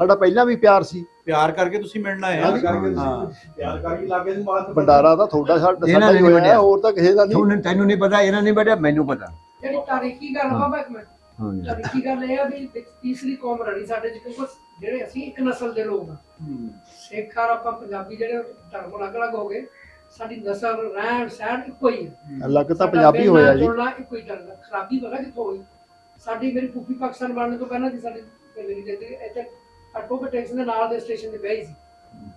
ਸਾਡਾ ਪਹਿਲਾਂ ਵੀ ਪਿਆਰ ਸੀ। ਪਿਆਰ ਕਰਕੇ ਤੁਸੀਂ ਮਿਲਣਾ ਹੈ। ਪਿਆਰ ਕਰਕੇ ਹਾਂ। ਪਿਆਰ ਕਰਕੇ ਲੱਗੇ ਸੀ ਮਾਰ ਭੰਡਾਰਾ ਤਾਂ ਤੁਹਾਡਾ ਸਾਡਾ ਇਹਨਾਂ ਹੀ ਨੇ ਹੋਇਆ, ਵੱਢਿਆ। ਹੋਰ ਤਾਂ ਕਿਸੇ ਦਾ ਨਹੀਂ। ਤੈਨੂੰ ਨਹੀਂ ਪਤਾ, ਇਹਨਾਂ ਨਹੀਂ ਵੱਢਿਆ, ਮੈਨੂੰ ਪਤਾ। ਜਿਹੜੀ ਤਾਰੀਖੀ ਗੱਲ ਬਾਬਾ, ਇੱਕ ਮਿੰਟ, ਹਾਂਜੀ ਤਾਰੀਖੀ ਗੱਲ ਇਹ ਆ ਵੀ ਤੀਸਰੀ ਕੌਮ ਰਲੀ ਸਾਡੇ ਚ, ਕਿਉਂਕਿ ਜਿਹੜੇ ਅਸੀਂ ਇੱਕ ਨਸਲ ਦੇ ਲੋਕ ਆ, ਸਿੱਖ ਔਰ ਆਪਾਂ ਪੰਜਾਬੀ ਜਿਹੜੇ ਧਰਮ ਅਲੱਗ-ਅਲੱਗ ਹੋ ਗਏ, ਸਾਡੀ ਨਸਲ ਰਹਿਣ ਸਹਿਣ ਇੱਕੋ ਹੀ ਹੈ। ਅਲੱਗ ਤਾਂ ਸਾਡਾ ਪੰਜਾਬੀ ਹੋਇਆ ਜੀ। ਜੁੜਨਾ ਇੱਕੋ ਹੀ ਚੱਲਦਾ। ਖਰਾਬੀ ਪਤਾ ਕਿੱਥੋਂ ਹੋਈ? ਸਾਡੀ ਮੇਰੀ ਫੁੱਫੀ ਪਾਕਿਸਤਾਨ ਬਣਨ ਤੋਂ ਪਹਿਲਾਂ ਦੀ ਸਾਡੀ ਮੇਰੀ ਜ਼ਿੰਦਗੀ ਇੱਥੇ ਟੋਬੇ ਟੈਕਸਨ ਦੇ ਨਾਲ ਦੇ ਸਟੇਸ਼ਨ ਤੇ ਬਹਿਈ ਸੀ।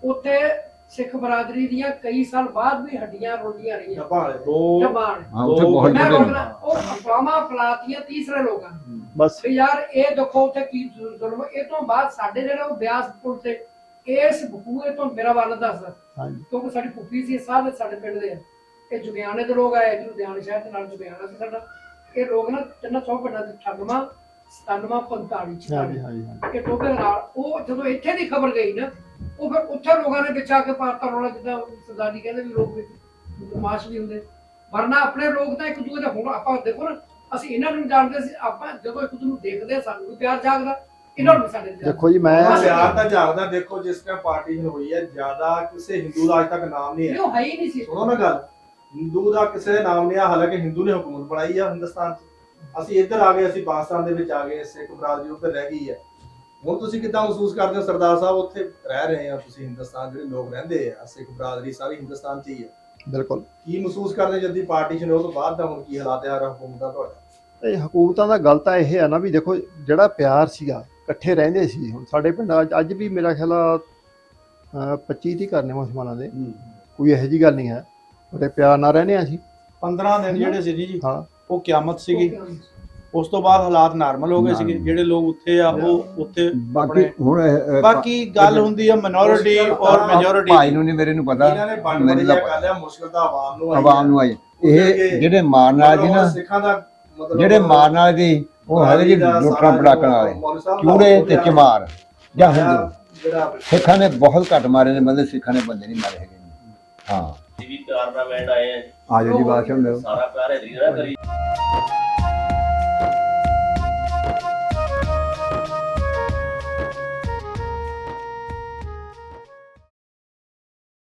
ਉੱਥੇ ਸਿੱਖ ਬਰਾਦਰੀ ਦੀਆਂ ਕਈ ਸਾਲ ਬਾਅਦ ਵੀ ਹੱਡੀਆਂ ਰੋਂਦੀਆਂ ਰਹੀਆਂ। ਭਾਲੇ ਜਬਾਨ ਹਾਂ, ਉੱਥੇ ਬਹੁਤ ਮੈਂ ਵੱਡੇ ਬੋਲਣਾ, ਉਹ ਅਫਵਾਹਾਂ ਫੈਲਾਤੀਆਂ ਤੀਸਰੇ ਲੋਕਾਂ ਨੇ ਬਸ ਵੀ ਯਾਰ ਇਹ ਦੇਖੋ ਉੱਥੇ ਕੀ ਜ਼ੁਲਮ। ਇਹ ਤੋਂ ਬਾਅਦ ਸਾਡੇ ਜਿਹੜੇ ਉਹ ਬਿਆਸ ਪੁਲ ਤੇ ਇਸ ਬਕੂਏ ਤੋਂ ਮੇਰਾ ਵੱਲ ਦੱਸਦਾ, ਹਾਂਜੀ ਕਿਉਂਕਿ ਸਾਡੀ ਫੁੱਫੀ ਸੀ, ਸਾਰੇ ਸਾਡੇ ਪਿੰਡ ਦੇ ਆ, ਇਹ ਜੁਗਿਆਣੇ ਦੇ ਲੋਕ ਆਏ, ਲੁਧਿਆਣੇ ਸ਼ਹਿਰ ਦੇ ਨਾਲ ਜੁਗਿਆਣਾ ਸੀ ਸਾਡਾ। ਇਹ ਲੋਕ ਨਾ ਤਿੰਨਾਂ 100 ਪਿੰਡਾਂ ਦੇ 98 97 45 ਹਾਂਜੀ ਹਾਂਜੀ ਇਹ ਟੋਬੇ ਨਾਲ। ਉਹ ਜਦੋਂ ਇੱਥੇ ਦੀ ਖਬਰ ਗਈ ਨਾ, ਉਹ ਫਿਰ ਉੱਥੇ ਲੋਕਾਂ ਨੇ ਵਿੱਚ ਆ ਕੇ ਪਾਤਾ ਰੌਲਾ, ਜਿੱਦਾਂ ਸਰਦਾਰੀ ਕਹਿੰਦੇ ਵੀ ਲੋਕ ਬਦਮਾਸ਼ ਵੀ ਹੁੰਦੇ, ਵਰਨਾ ਆਪਣੇ ਲੋਕ ਤਾਂ ਇੱਕ ਦੂਜੇ ਦੇ ਹੁਣ ਆਪਾਂ ਦੇਖੋ ਨਾ, ਅਸੀਂ ਇਹਨਾਂ ਨੂੰ ਜਾਣਦੇ ਸੀ, ਆਪਾਂ ਜਦੋਂ ਇੱਕ ਦੂਜੇ ਨੂੰ ਦੇਖਦੇ ਸਾਨੂੰ ਵੀ ਪਿਆਰ ਜਾਗਦਾ, ਇਹਨਾਂ ਨੂੰ ਵੀ ਸਾਡੇ ਤੇ ਦੇਖੋ ਜੀ, ਮੈਂ ਪਿਆਰ ਤਾਂ ਜਾਗਦਾ। ਦੇਖੋ ਜਿਸ ਟਾਈਮ ਪਾਰਟੀਸ਼ਨ ਹੋਈ ਹੈ, ਜ਼ਿਆਦਾ ਕਿਸੇ ਹਿੰਦੂ ਦਾ ਅੱਜ ਤੱਕ ਨਾਮ ਨਹੀਂ ਹੈ। ਉਹ ਹੈ ਹੀ ਨਹੀਂ ਸੀ। ਸੁਣੋ ਨਾ ਗੱਲ, ਹਿੰਦੂ ਦਾ ਕਿਸੇ ਦਾ ਨਾਮ ਨਹੀਂ ਆ, ਹਾਲਾਂਕਿ ਹਿੰਦੂ ਨੇ ਹਕੂਮਤ ਬਣਾਈ ਆ ਹਿੰਦੁਸਤਾਨ 'ਚ। ਅਸੀਂ ਇੱਧਰ ਆ ਗਏ, ਅਸੀਂ ਪਾਕਿਸਤਾਨ ਦੇ ਵਿੱਚ ਆ ਗਏ, ਸਿੱਖ ਬਰਾਦਰੀ ਉੱਧਰ ਰਹਿ ਗਈ ਹੈ। ਹੁਣ ਤੁਸੀਂ ਕਿੱਦਾਂ ਮਹਿਸੂਸ ਕਰਦੇ ਹੋ ਸਰਦਾਰ ਸਾਹਿਬ, ਉੱਥੇ ਰਹਿ ਰਹੇ ਆ ਤੁਸੀਂ, ਹਿੰਦੁਸਤਾਨ ਜਿਹੜੇ ਲੋਕ ਰਹਿੰਦੇ ਆ, ਸਿੱਖ ਬਰਾਦਰੀ ਸਾਰੀ ਹਿੰਦੁਸਤਾਨ 'ਚ ਹੀ ਹੈ, ਬਿਲਕੁਲ ਕੀ ਮਹਿਸੂਸ ਕਰਦੇ ਜਦ ਦੀ ਪਾਰਟੀਸ਼ਨ ਹੋ ਤੋਂ ਬਾਅਦ ਦਾ ਹੁਣ ਕੀ ਹਾਲਾਤ ਹੈ ਹਕੂਮਤ ਦਾ ਤੁਹਾਡਾ? ਇਹ ਹਕੂਮਤਾਂ ਦਾ ਗੱਲ ਤਾਂ ਇਹ ਹੈ ਨਾ ਵੀ ਦੇਖੋ, ਜਿਹੜਾ ਪਿਆਰ ਸੀਗਾ, ਇਕੱਠੇ ਰਹਿੰਦੇ ਸੀ। ਹੁਣ ਸਾਡੇ ਪਿੰਡ ਅੱਜ ਵੀ ਮੇਰਾ ਖਿਆਲ 25 ਦੀ ਕਰਨੇ ਮੁਸਲਮਾਨਾਂ ਦੇ, ਕੋਈ ਇਹੋ ਜਿਹੀ ਗੱਲ ਨਹੀਂ ਹੈ, ਬੜੇ ਪਿਆਰ ਨਾਲ ਰਹਿੰਦੇ ਆ ਅਸੀਂ। 15 ਦਿਨ ਜਿਹੜੇ ਸੀ ਜੀ, ਹਾਂ ਉਹ ਕਿਆਮਤ ਸੀਗੀ। ਉਸ ਤੋਂ ਬਾਅਦ ਹਾਲਾਤ ਨਾਰਮਲ ਹੋ ਗਏ ਸੀਗੇ। ਜਿਹੜੇ ਲੋਕ ਉੱਥੇ ਆ ਉਹ ਉੱਥੇ ਬਾਕੀ ਹੁਣ ਬਾਕੀ ਗੱਲ ਹੁੰਦੀ ਆ ਮਿਨੋਰਿਟੀ ਔਰ ਮੈਜੋਰਿਟੀ। ਭਾਈ ਨੂੰ ਨਹੀਂ, ਮੇਰੇ ਨੂੰ ਪਤਾ, ਇਹਨਾਂ ਨੇ ਬਣ ਮੈਨੂੰ ਬੜਿਆ ਤਾਂ ਕਰ ਲਿਆ, ਮੁਸ਼ਕਲ ਤਾਂ ਆਵਾਮ ਨੂੰ ਆਈ। ਇਹ ਜਿਹੜੇ ਮਾਰਨ ਵਾਲੇ ਜੀ ਨਾ, ਸਿੱਖਾਂ ਦਾ ਮਤਲਬ ਜਿਹੜੇ ਮਾਰਨ ਵਾਲੇ ਜੀ, ਉਹ ਹੈਗੇ ਜੀ ਲੁੱਟਣ ਪਟਾਕਣ ਵਾਲੇ, ਚੂੜੇ ਤੇ ਚਮਾਰ ਜਾਂ ਹਿੰਦੂ। ਜਿਹੜਾ ਸਿੱਖਾਂ ਨੇ ਬਹੁਤ ਘੱਟ ਮਾਰੇ ਨੇ, ਮਤਲਬ ਸਿੱਖਾਂ ਨੇ ਬੰਦੇ ਨਹੀਂ ਮਾਰੇ ਹੈਗੇ। ਹਾਂ ਵੀ ਪਿਆਰ ਨਾਲ ਬੈਠ ਆਏ ਆ, ਆਜੋ ਜੀ, ਬਾਦਸ਼ਾਹ ਮਿਲੋ। ਸਾਰਾ ਪਿਆਰ ਇਧਰ ਹੀ ਕਰੀ।